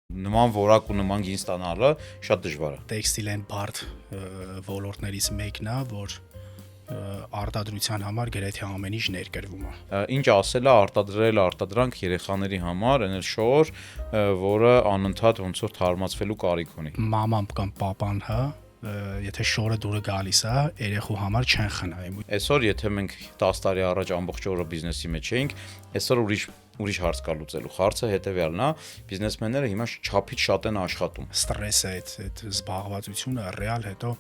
Նման որակ ու նման գին ստանալը շատ դժվար է։ Տեքստիլ են բարդ ոլորտներից մեկն է, որ արտադրության համար գրեթե ամեն ինչ ներկրվում է։ Ինչ ասել է արտադրել արտադրանք երեխաների համար, այն էլ շոր, որը անընդհատ ոնց որ թարմացվելու կարիք ունի։ Մաման կամ պապան, հա, եթե շորը դուրը գալիս է, երեխու համար չեն խնայում։ Այսօր եթե մենք 10 տարի առաջ ամբողջ օրը բիզնեսի մեջ էինք, այսօր ուրիշ հարց կա լուծելու։ Հարցը հետեւյալն է, բիզնեսմենները հիմա չափից շատ են աշխատում։ Ստրեսը, այդ զբաղվածությունը ռեալ հետո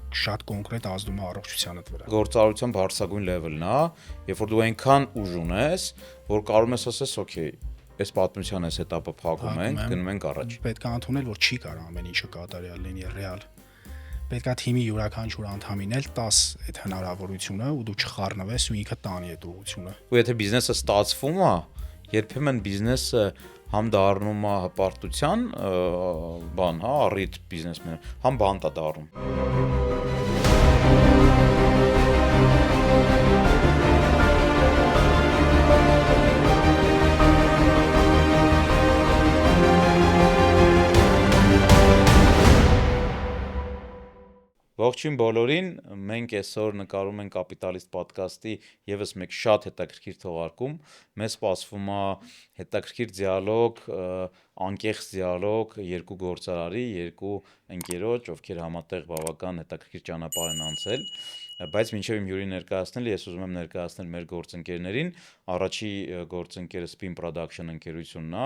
շատ կոնկրետ ազդում է առողջությանդ վրա։ Գործարարության բարձրագույն լեվելն է, երբ որ դու այնքան ուժ ունես, որ կարող ես ասես, օքեյ, այս պատմության այս этаպը փակում ենք, գնում ենք առաջ։ Պետք է ընդունել, որ չի կարող ամեն ինչը կատարյալ լինի ռեալ։ Պետք է թիմի յուրաքանչյուր անդամին էլ 10 այդ հնարավորությունը ու դու չխառնվես ու ինքը տանի այդ ուղղությունը։ Ու եթե բիզնեսը ստացվում է, երբեմն բիզնեսը համ դառնում է հպարտության բան, հա, առիթ բիզնեսմենը, համ բանտ է դառնում։ Ողջույն բոլորին, մենք այսօր նկարում ենք Կապիտալիստ պոդքասթի եւս մեկ շատ հետաքրքիր թողարկում։ Մեզ սպասվում է հետաքրքիր դիալոգ, անկեղծ դիալոգ երկու գործարարի, երկու ընկերոջ, ովքեր համատեղ բավական հետաքրքիր ճանապարհ են անցել։ Բայց մինչև իմ հյուրին ներկայացնել, ես ուզում եմ ներկայացնել մեր գործընկերներին։ Առաջի գործընկերը Spin Production ընկերությունն է,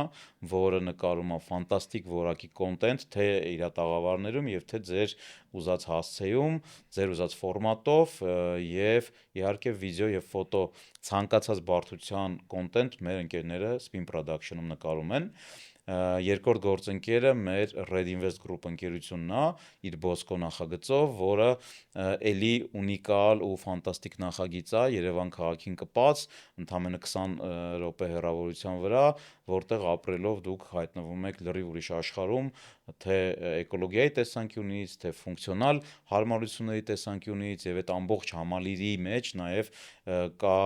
որը նկարում է ֆանտաստիկ որակի կոնտենտ, թե իր տաղավարներում եւ թե ձեր ուզած հասցեում, ձեր ուզած ֆորմատով եւ իհարկե վիդեո եւ ֆոտո ցանկացած բարդության կոնտենտ մեր ընկերները Spin Production-ում նկարում են։ Երկրորդ գործընկերը մեր Red Invest Group ընկերությունն է, իր Bosco նախագծով, որը էլի ունիկալ ու ֆանտաստիկ նախագիծ է, Երևան քաղաքին կպած, ընդամենը 20 րոպե հեռավորության վրա, որտեղ ապրելով դուք հայտնվում եք լրիվ ուրիշ աշխարհում, թե էկոլոգիայի տեսանկյունից, թե ֆունկցիոնալ հարմարությունների տեսանկյունից եւ այդ ամբողջ համալիրի մեջ նաեւ կա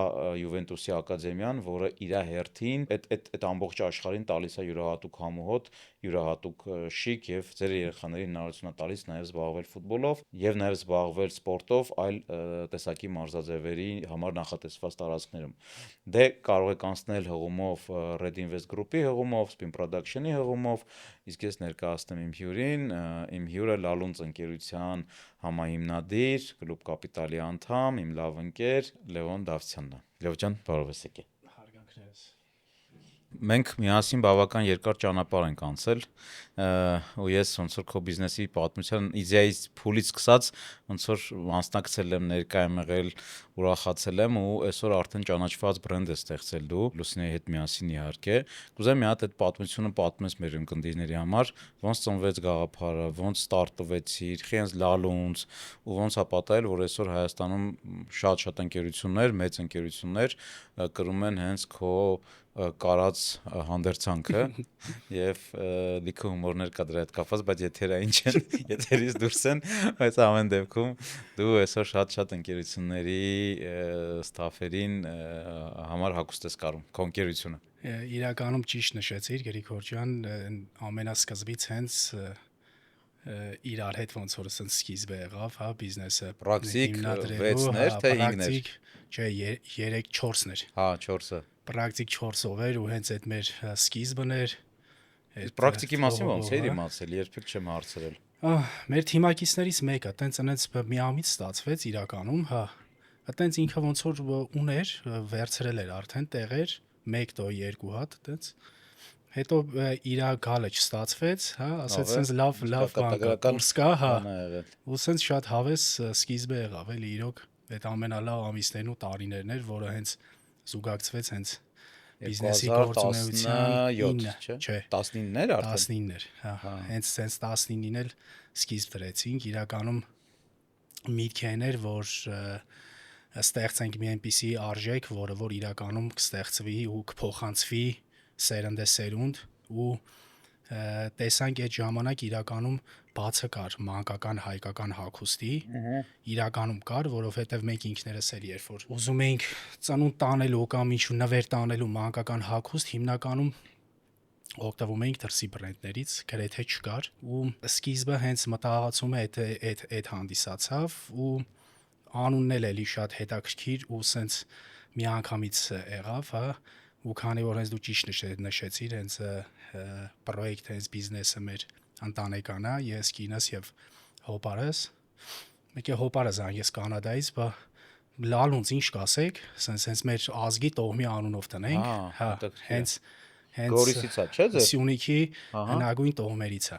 Յուվենտուսի ակադեմիան, որը իր հերթին այդ ամբողջ աշխարհին տալիս է յուրահատուկ համոհոտ, յուրահատուկ շիկ եւ ձեր երեխաներին հնարավորություն է տալիս նաեւ զբաղվել ֆուտբոլով եւ նաեւ զբաղվել սպորտով այլ տեսակի մարզաձևերի համար նախատեսված տարածքներում։ Դե կարող եք անցնել հղումով Red Invest Group-ի հղումով, Spin Production-ի հղումով, իսկ ես ներկայացնեմ իմ հյուրին, իմ հյուրը Լալունց ընկերության համահիմնադիր, Club Capital-ի անդամ, իմ լավ ընկեր Լևոն Դավթյանն է։ Լևոն ջան, բարով ես եկել։ Հարգանքներս։ Մենք միասին բավական երկար ճանապարհ ենք անցել, ու ես ոնց որ քո բիզնեսի պատմության իդեայից փուլից սկսած ոնց որ մասնակցել եմ, ներկա եմ եղել, ուրախացել եմ ու այսօր արդեն ճանաչված բրենդ է ստեղծել դու, Լուսինեի հետ միասին իհարկե։ Կուզեմ մի հատ այդ պատմությունը պատմես մեր ընկերների համար, ոնց ծնվեց գաղափարը, ոնց ստարտվեցիր, խենց լալունց ու ոնց է պատահել, որ այսօր Հայաստանում շատ ընկերություններ, մեծ ընկերություններ կրում են հենց քո կարած հանդերձանքը եւ լիքը հումորներ կա դրա հետ կապված, բայց եթերային չեն, եթերից դուրս են, բայց ամեն դեպքում դու այսօր շատ ընկերությունների ստաֆերին համար հագուստ ես կարում քո ընկերությունը։ Իրականում ճիշտ նշեցիր, Գրիգոր ջան, ամենասկզբից հենց իրար հետ ոնց որ ասած սկիզբը եղավ, հա, բիզնեսը Պրակտիկ 6-ներ թե 5-ներ։ Չէ, 3-4-ներ։ Հա, 4-ը։ Պրակտիկ 4-ով էր ու հենց այդ մեր սկիզբն էր։ Պրակտիկի մասին ոնց էր իմացել, երբեք չեմ հարցրել։ Մեր թիմակիցներից մեկը տենց միամիտ ստացվեց իրականում, հա։ Այտենց ինքը ոնց որ ուներ, վերցրել էր արդեն տեղեր, 1 տո 2 հատ, տենց։ Հետո իր գալը չստացվեց, հա, ասեց սենց լավ բան կա, կուրս կա, հա։ Ու սենց շատ հավես սկիզբը եղավ, էլի իրոք այդ ամենալավ ամիսներն ու տարիներն էր, որը հենց զուգակցվեց հենց բիզնեսի գործունեության 2017, չէ՞։ 19-ներ արդեն։ 19-ներ, հա։ Հենց սենց 19-ին էլ սկիզբ դրեցինք, իրականում միտքն էր, որ ստեղծենք մի այնպիսի արժեք, որը որ իրականում կստեղծվի ու կփոխանցվի սերնդեսերունդ ու տեսանք այդ ժամանակ իրականում բացը կար մանկական հայկական հագուստի, իրականում կար, որովհետև մենք ինքներս էլ երբ որ ուզում էինք ծնունդ տանելու կամ ինչ նվեր տանելու մանկական հագուստ, հիմնականում օգտվում էինք դրսի բրենդներից, գրեթե չկար ու սկիզբը հենց մտահղացում այդ հանդիսացավ ու անունն էլի շատ հետաքրքիր ու սենց միանգամից եղավ, հա, ու քանի որ հենց դու ճիշտ նշեցիր, հենց պրոյեկտ, հենց բիզնեսը մեր ընտանեկան է, ես կինս եւ հոպարս, մեկը հոպարս ան ես Կանադայից, բա լալունց ինչ կասեք, սենց մեր ազգի տոհմի անունով տնենք, հա, հենց Գորիսից է, չէ՞ ձեր։ Սյունիքի հնագույն տոհմերից է։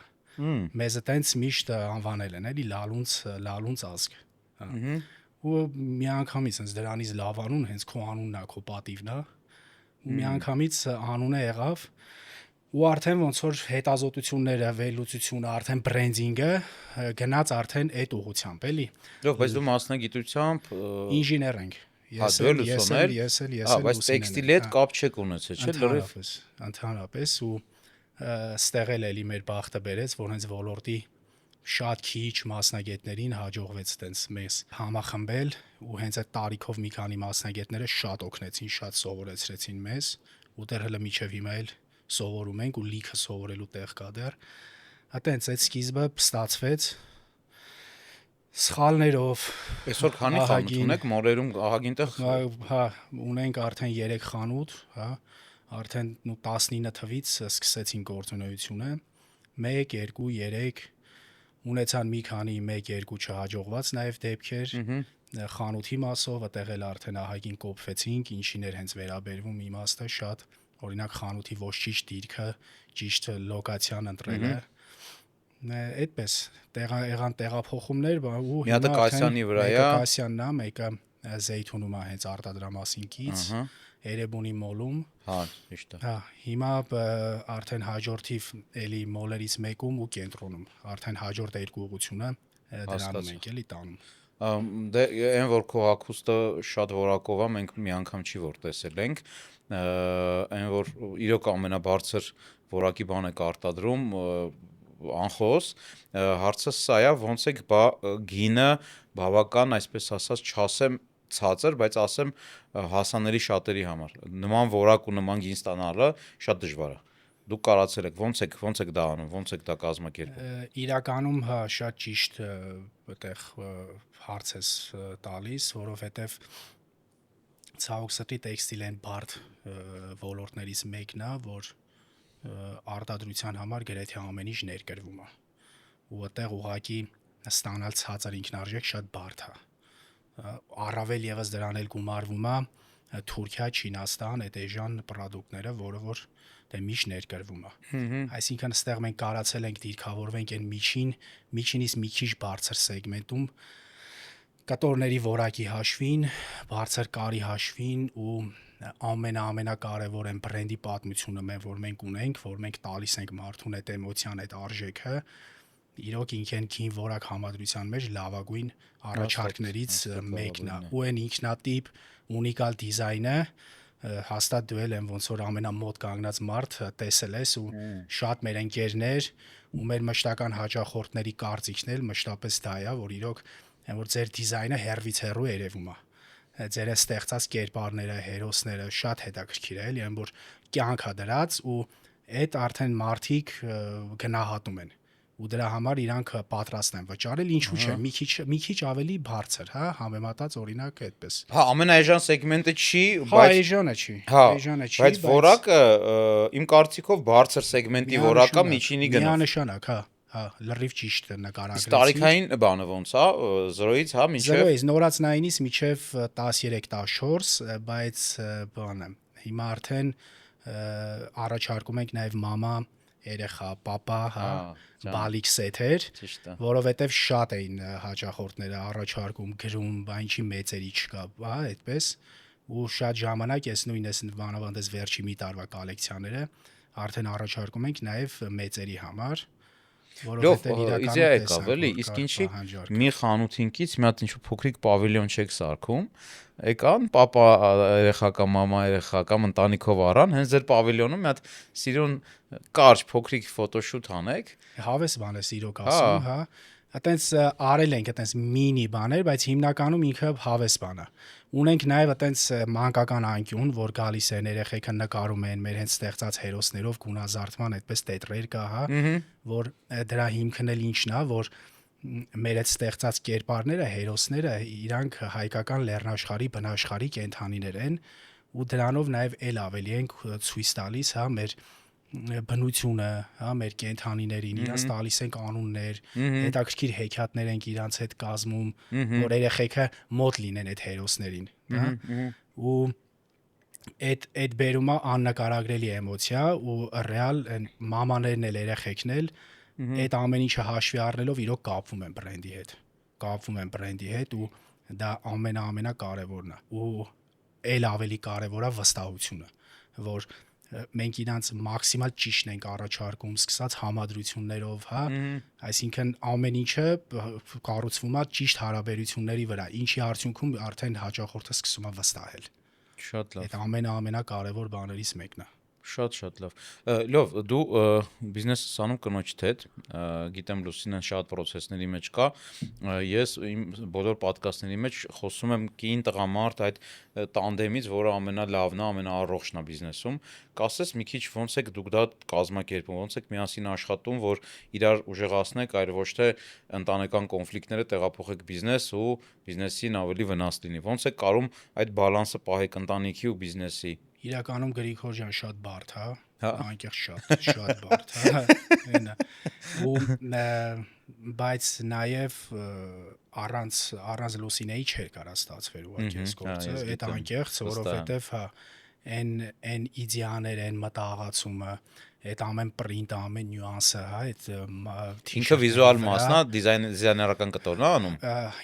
Մեզ այտենց միշտ անվանել են, էլի լալունց ազգ։ Ու միանգամից հենց դրանից լավ անուն, հենց քո անունն է, քո պատիվն է։ Ու միանգամից անունը եղավ ու արդեն ոնց որ հետազոտությունները, վերլուծությունը, արդեն բրենդինգը գնաց արդեն այդ ուղղությամբ, էլի։ Լավ, բայց դու մասնագիտությամբ ինժեներ ենք։ Ես բայց տեքստիլի հետ կապ չեք ունեցել, չէ՞, լրիվ ընդհանրապես ու ստեղ էլի մեր բախտը բերեց, որ հենց ոլորտի շատ քիչ մասնագետներին հաջողվեց տենց մեզ համախմբել ու հենց այդ տարիքով մի քանի մասնագետները շատ օգնեցին, շատ սովորեցրեցին մեզ ու դեռ հələ միջև հիմա էլ սովորում ենք ու լիքը սովորելու տեղ կա դեռ։ Այտենց այդ սկիզբը ստացվեց սխալներով։ Այսօր քանի խանութ ունեք Մորերում ահագինտեղ։ Հա, ունենք արդեն 3 խանութ, հա, արդեն 19 թվից սկսեցին գործունեությունը, 1, 2, 3 ունեցան մի քանի 1-2 չհաջողված նաև դեպքեր, խանութի մասով, այդտեղ էլ արդեն ահագին կոփվեցինք, ինչին էր հենց վերաբերվում իմաստը շատ, օրինակ խանութի ոչ ճիշտ դիրքը, ճիշտ լոկացիան ընտրելը, այդպես եղան տեղափոխումներ, ու մի հատը Կասյանի վրա է, մեկը Կասյանն է, մեկը Զեյթունում է հենց արտադրամասին կից, Էրեբունի մոլում։ Հա, ճիշտ է։ Հա, հիմա արդեն հաջորդիվ էլի մոլերից մեկում ու կենտրոնում, արդեն հաջորդ երկու ուղղությունը դրանում ենք էլի տանում։ Դե այն որ քո հագուստը շատ որակով է, մենք մի անգամ չի որ տեսել ենք, այն որ իրոք ամենաբարձր որակի բան եք արտադրում, անխոս, հարցը սա է, ոնց եք գինը բավական, այսպես ասած, չասեմ ցածր, բայց ասեմ հասանելի շատերի համար։ Նման որակ ու նման գին ստանալը շատ դժվար է։ Դուք կարացել եք, ոնց եք դա անում, ոնց եք դա կազմակերպում։ Իրականում հա շատ ճիշտ այդտեղ հարց ես տալիս, որովհետև ցավոք սրտի տեքստիլեն բարդ ոլորտներից մեկն է, որ արտադրության համար գրեթե ամեն ինչ ներկրվում է։ Ու այդտեղ ուղղակի ստանալ ցածր ինքնարժեք շատ բարդ է։ Առավել եւս դրան էլ գումարվում է Թուրքիա, Չինաստան, այդ էժան պրոդուկտները, որը որ դե միշտ ներկրվում է։ Այսինքն այստեղ մենք կարացել ենք դիրքավորվենք այն միջինից մի քիչ բարձր սեգմենտում կտորների որակի հաշվին, բարձր կարի հաշվին ու ամենակարևոր են բրենդի պատմությունը, որ մենք ունենք, որ մենք տալիս ենք մարդուն այդ էմոցիան, այդ արժեքը, իրոք ինքեն քին որակ համադրության մեջ լավագույն առաջարկներից մեկն է։ Ու այն ինքնատիպ ունիկալ դիզայնը հաստատ դու էլ եմ ոնց որ ամենամոտ կանգնած մարդ տեսել ես ու շատ մեր ընկերներ ու մեր մշտական հաճախորդների կարծիքն էլ մշտապես դա է, որ իրոք որ ձեր դիզայնը հեռվից հեռու երևում է։ Ձեր ստեղծած կերպարները, հերոսները շատ հետաքրքիր է, էլի, այն որ կյանք է դրած ու այդ արդեն մարդիկ գնահատում են ու դրա համար իրանք պատրաստ են վճարել, ինչու՞ չէ, մի քիչ ավելի բարձր, հա, համեմատած օրինակ այդպես։ Հա, ամենաէժան սեգմենտը չի, բայց էժանը չի, բայց որակը իմ կարծիքով բարձր սեգմենտի որակը միջինի գնով։ Միանշանակ, հա, լրիվ ճիշտ նկարագրեցի։ Տարիքային բանը ոնց է, 0-ից, հա, մինչև 0-ից նորացնայինից մինչև 13-14, բայց բանը, հիմա արդեն առաջարկում ենք նաև մամա, երեխա, պապա, հա, բալիկ սեթեր, որովհետև շատ էին հաճախորդները առաջարկում, գրում, բա ինչի մեծերի չկա, հա, այդպես, ու շատ ժամանակ ես նույնս բանավանդես վերջի մի տարվա կոլեկցիաները արդեն առաջարկում ենք նաև մեծերի համար, որովհետև իդեա եկավ, էլի, իսկ ինչի մի խանութինքից մի հատ ինչ-որ փոքրիկ պավիլիոն չեք սարքում, եկան, պապա երեխա, մամա երեխա, ընտանիքով առան, հենց ձեր պավիլիոնում մի հատ սիրուն կարճ փոքրիկ ֆոտոշութ անեք։ Հավես բան է սիրոք ասում, հա։ այտենց արել ենք այտենց մինի բաներ, բայց հիմնականում ինքը հավես բան է։ Ունենք նաև այտենց մանկական անկյուն, որ գալիս են երեխեքը նկարում են մեր հենց ստեղծած հերոսներով գունազարդման այդպես տետրեր կա, հա, որ դրա հիմքն էլ ինչն է, որ մեր այդ ստեղծած կերպարները, հերոսները իրանք հայկական լեռնաշխարհի բնաշխարհի կենդանիներ են ու դրանով նաև ել ավելի ենք ցույց տալիս, հա, մեր բնությունը, հա, մեր կենդանիներին, իրանց տալիս ենք անուններ, հետաքրքիր հեքիաթներ ենք իրանց հետ կազմում, որ երեխեքը մոտ լինեն այդ հերոսներին, հա, ու այդ բերումա աննկարագրելի էմոցիա ու ռեալ այն մամաներն էլ երեխեքն էլ այդ ամեն ինչը հաշվի առնելով իրոք կապվում են բրենդի հետ ու դա ամենակարևորն է ու ել ավելի կարևոր է վստահությունը, որ մենք իրանց մաքսիմալ ճիշտն ենք առաջարկում, սկսած համադրություններով, հա, այսինքն ամեն ինչը կառուցվում է ճիշտ հարաբերությունների վրա, ինչի արդյունքում արդեն հաճախորդը սկսում է վստահել։ Շատ լավ։ Այդ ամենակարևոր բաներից մեկն է։ Շատ լավ։ Լավ, դու բիզնեսս անում կնոջդ հետ, գիտեմ Լուսինեն շատ process-ների մեջ կա։ Ես իմ բոլոր podcast-ների մեջ խոսում եմ կին տղամարդ այդ տանդեմից, որը ամենալավն է, ամենաառողջն է բիզնեսում։ Կասես մի քիչ ոնց եք դուք դա կազմակերպում, ոնց եք միասին աշխատում, որ իրար ուժեղացնեք, այլ ոչ թե ընտանեկան կոնֆլիկտները տեղափոխեք բիզնես ու բիզնեսին ավելի վնաս լինի։ Ոնց եք կարում այդ բալանսը պահեք ընտանիքի ու բիզնեսի։ Իրականում Գրիգոր ջան շատ բարդ, հա, Հա։ անկեղծ շատ բարդ, հա, այնա։ Ու բայց նաև առանց Լուսինեի չէր կարա ստացվեր ուղղակի այս գործը, ես այդ գիտեմ, անկեղծ, որովհետև հա այն իդեաները, այն մտահղացումը, այդ ամեն պրինտը, ամեն նյուանսը, հա, այդ Ինքը վիզուալ մասն է, դիզայներական կտորն է անում։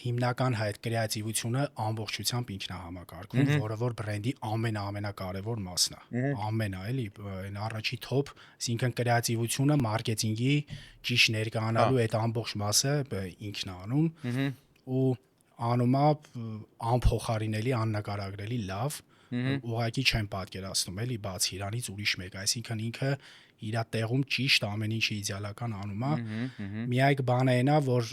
հիմնական հայ այդ կրեատիվությունը ամբողջությամբ ինքն է համակարգում, որը որ բրենդի ամենակարևոր մասն է։ Ամենա, էլի, այն առաջի top, այսինքն կրեատիվությունը, մարքեթինգի ճիշտ ներկայանալու այդ ամբողջ մասը ինքն է անում ու անում է անփոխարինելի, աննկարագրելի լավ, ուղղակի չեմ պատկերացնում, էլի, բացի իրանից ուրիշ մեկ, այսինքն ինքը իր տեղում ճիշտ ամեն ինչը իդեալական անում է։ Միակ բանը այն է, որ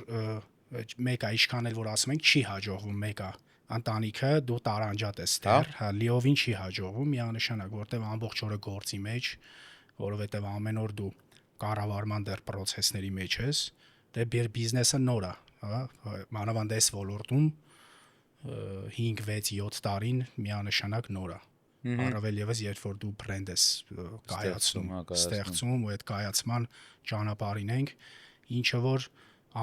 մեկը ինչքան էլ որ ասում ենք չի հաջողվում, մեկը ընտանիքը դու տարանջատ ես դեռ, հա, լիովին չի հաջողվում, միանշանակ, որտեվ ամբողջ օրը գործի մեջ, որովհետև ամեն օր դու կառավարման դեռ process-ների մեջ ես, դե բիզնեսը նոր է, հա, մանավանդ այս ոլորտում 5, 6, 7 տարին միանշանակ նոր է։ Առավել եւս երբ որ դու բրենդ ես կայացնում, ստեղծում ու այդ կայացման ճանապարհին ենք, ինչը որ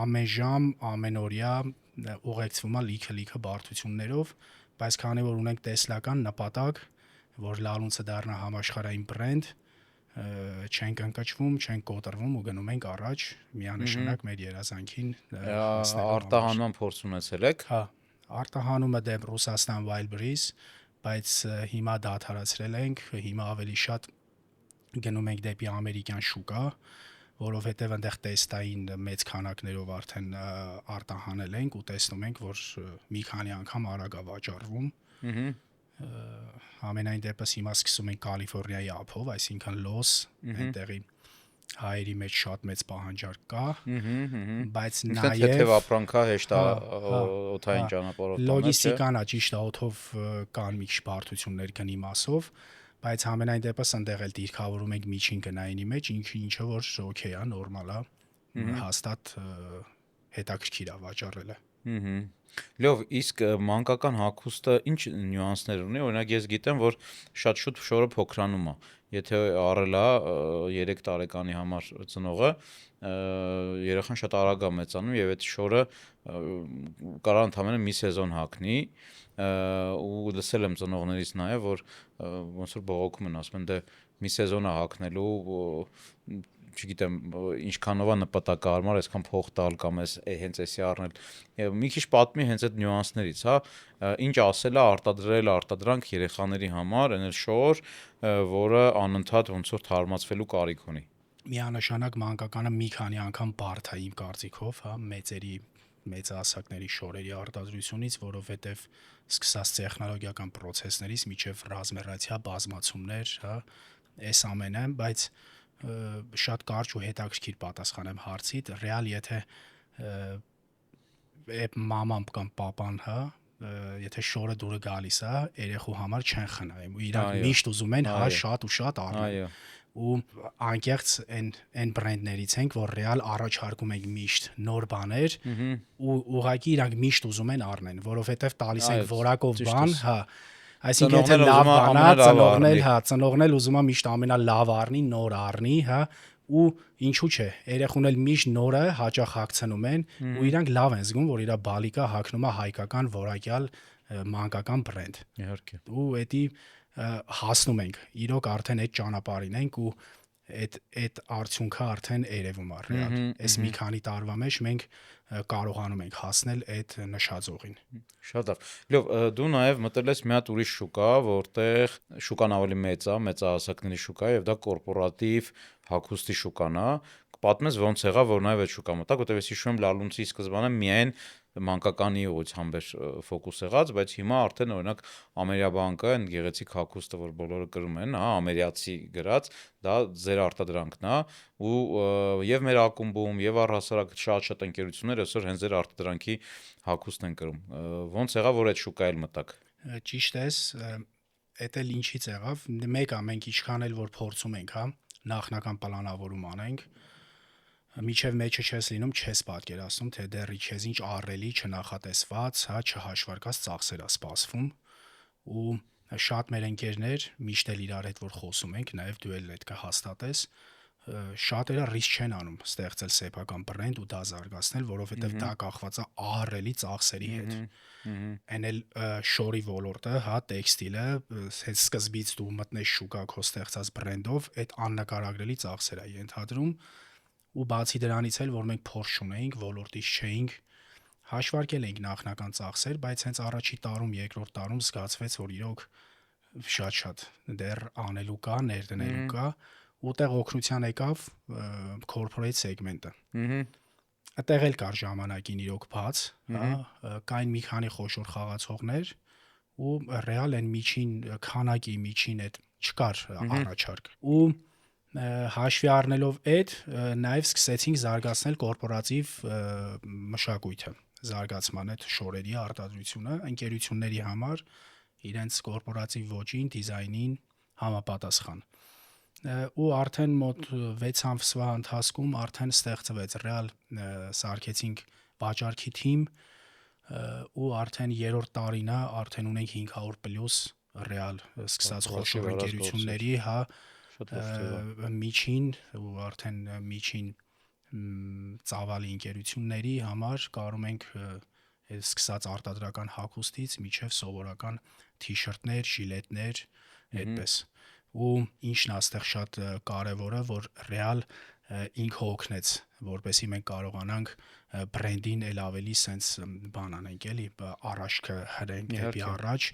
ամեն ժամ, ամենօրյա ուղեկցվում է լիքը բարդություններով, բայց քանի որ ունենք տեսլական նպատակ, որ Լալունցը դառնա համաշխարհային բրենդ, չենք ընկճվում, չենք կոտրվում ու գնում ենք առաջ միանշանակ մեր երազանքին արտահանման փորձ ունեցել եք։ Հա, արտահանումը դեպ Ռուսաստան Wildberries, բայց հիմա դադարացրել ենք, հիմա ավելի շատ գնում ենք դեպի ամերիկյան շուկա, որովհետև այնտեղ տեստային մեծ քանակներով արդեն արտահանել ենք ու տեսնում ենք, որ մի քանի անգամ արագ է վաճառվում։ Ամենայն դեպս հիմա սկսում ենք Կալիֆոռնիայի ափով, այսինքն Լոս, այնտեղի հայերի մեջ շատ մեծ պահանջարկ կա, բայց նաև թեթև ապրանքա հեշտ է օթային ճանապարհով տանել, լոգիստիկան է, ճիշտ է, օթով կան մի քիչ բարդություններ գնի մասով, բայց ամենայն դեպս այնտեղ էլ դիրքավորում ենք միջին գնայինի մեջ, ինչը որ օքեյ է, նորմալ է, հաստատ հետաքրքիր է վաճառելը։ Լավ, իսկ մանկական հագուստը ինչ նյուանսներ ունի, օրինակ ես գիտեմ, որ շատ շուտ շորը փոքրանում է։ Եթե առել է 3 տարեկանի համար ծնողը, երեխան շատ արագ է մեծանում եւ այդ շորը կարա ընդամենը մի սեզոն հագնի ու լսել եմ ծնողներից նաեւ, որ ոնց որ բողոքում են, ասում են դե մի սեզոն է հագնելու, չգիտեմ, ինչքանով է նպատակահարմար, այսքան փող տալ կամ հենց էսի առնել։ Եվ մի քիչ պատմի հենց այդ նյուանսներից, հա, ինչ ասել է արտադրել արտադրանք երեխաների համար, այն էլ շոր, որը անընդհատ ոնց որ թարմացվելու կարիք ունի։ Միանշանակ մանկականը մի քանի անգամ բարդ է իմ կարծիքով, հա, մեծահասակների շորերի արտադրությունից, որովհետև սկսած տեխնոլոգիական process-ներից միջև ռազմերացիա բազմացումներ, հա, այս ամենը, բայց շատ կարճ ու հետաքրքիր պատասխանեմ հարցիդ, ռեալ եթե մաման կամ պապան, հա, եթե շորը դուրը գալիս է, երեխու համար չեն խնայում։ Ու իրանք միշտ ուզում են, հա, շատ ու շատ առնել։ Ու անկեղծ այն բրենդներից ենք, որ ռեալ առաջարկում ենք միշտ նոր բաներ ու ուղղակի իրանք միշտ ուզում են առնեն, որովհետև տալիս ենք որակով բան, հա, այսինքն եթե լավ բան է, ծնողն էլ ուզում է միշտ ամենալավ առնի, նոր առնի, հա, ու ինչու՞ չէ, երեխուն էլ միշտ նորը հաճախ հագցնում են ու իրանք լավ են զգում, որ իր բալիկը հագնում է հայկական որակյալ մանկական բրենդ։ Իհարկե։ Ու էդի հասնում ենք, իրոք արդեն այդ ճանապարհին ենք ու այդ արդյունքը արդեն երևում է ռեալ։ Այս մի քանի տարվա մեջ մենք կարողանում ենք հասնել այդ նշածողին։ Շատ լավ։ Լավ, դու նաև մտել ես մի հատ ուրիշ շուկա, որտեղ շուկան ավելի մեծ է, մեծահասակների շուկա եւ դա կորպորատիվ հագուստի շուկան է։ Պատմես ոնց եղավ, որ նաև այդ շուկա մտաք, որտեղ ես հիշում եմ Լալունցի սկզբանե միայն մանկականի ուղղությամբ էր ֆոկուս եղած, բայց հիմա արդեն օրինակ Ամերիաբանկը, այն գեղեցիկ հագուստը, որ բոլորը կրում են, հա, ամերիացի գրած, դա ձեր արտադրանքն է ու եւ մեր ակումբում եւ առհասարակ շատ ընկերություններ այսօր հենց ձեր արտադրանքի հագուստն են կրում։ Ոնց եղավ, որ այդ շուկա էլ մտաք։ Ճիշտ ես, էդ էլ ինչից եղավ։ Մեկը մենք ինչքան էլ որ փորձում ենք, հա, նախնական պլանավորում անենք, միջև մեջը չես լինում, չես պատկերացնում, թե դեռ իջես ինչ ահռելի, չնախատեսված, հա, չհաշվարկած ծախսեր է սպասվում ու շատ մեր ընկերներ միշտ էլ իրար հետ որ խոսում ենք, նաև դու էլ այդ կհաստատես, շատերը ռիսկ չեն անում ստեղծել սեփական բրենդ ու դա զարգացնել, որովհետև դա կախված է ահռելի ծախսերի հետ։ Այն էլ շորի ոլորտը, հա, տեքստիլը, հենց սկզբից դու մտնես շուկա քո ստեղծած բրենդով, այդ աննկարագրելի ծախսեր է ենթադրում ու բացի դրանից էլ որ մենք փորձ ունեինք, ոլորտից չէինք, հաշվարկել էինք նախնական ծախսեր, բայց հենց առաջի տարում, երկրորդ տարում զգացվեց, որ իրոք շատ դեռ անելու կա, ներդնելու կա, ուտեղ օգնության եկավ corporate segment-ը։ Այդտեղ էլ կար ժամանակին իրոք բաց, հա, կային մի քանի խոշոր խաղացողներ ու ռեալ այն միջին քանակի միջին այդ չկար առաջարկ։ Ու հաշվի առնելով այդ, նաև սկսեցինք զարգացնել կորպորատիվ մշակույթը, զարգացման այդ շորերի արտադրությունը ընկերությունների համար իրենց կորպորատիվ ոճին, դիզայնին համապատասխան։ Ու արդեն մոտ 6 ամսվա ընթացքում արդեն ստեղծվեց ռեալ սարքեցինք վաճառքի թիմ ու արդեն երրորդ տարին է, արդեն ունենք 500+ ռեալ սկսած խոշոր ընկերությունների, հա, միջին ու արդեն միջին ծավալի ընկերությունների համար կարում ենք սկսած արտադրական հագուստից մինչև սովորական թիշերտներ, ժիլետներ, այդպես։ Ու ինչն է այստեղ շատ կարևորը, որ ռեալ ինքը օգնեց, որպեսզի մենք կարողանանք բրենդին էլ ավելի սենց բան անենք, էլի, առաջքը հրենք դեպի առաջ,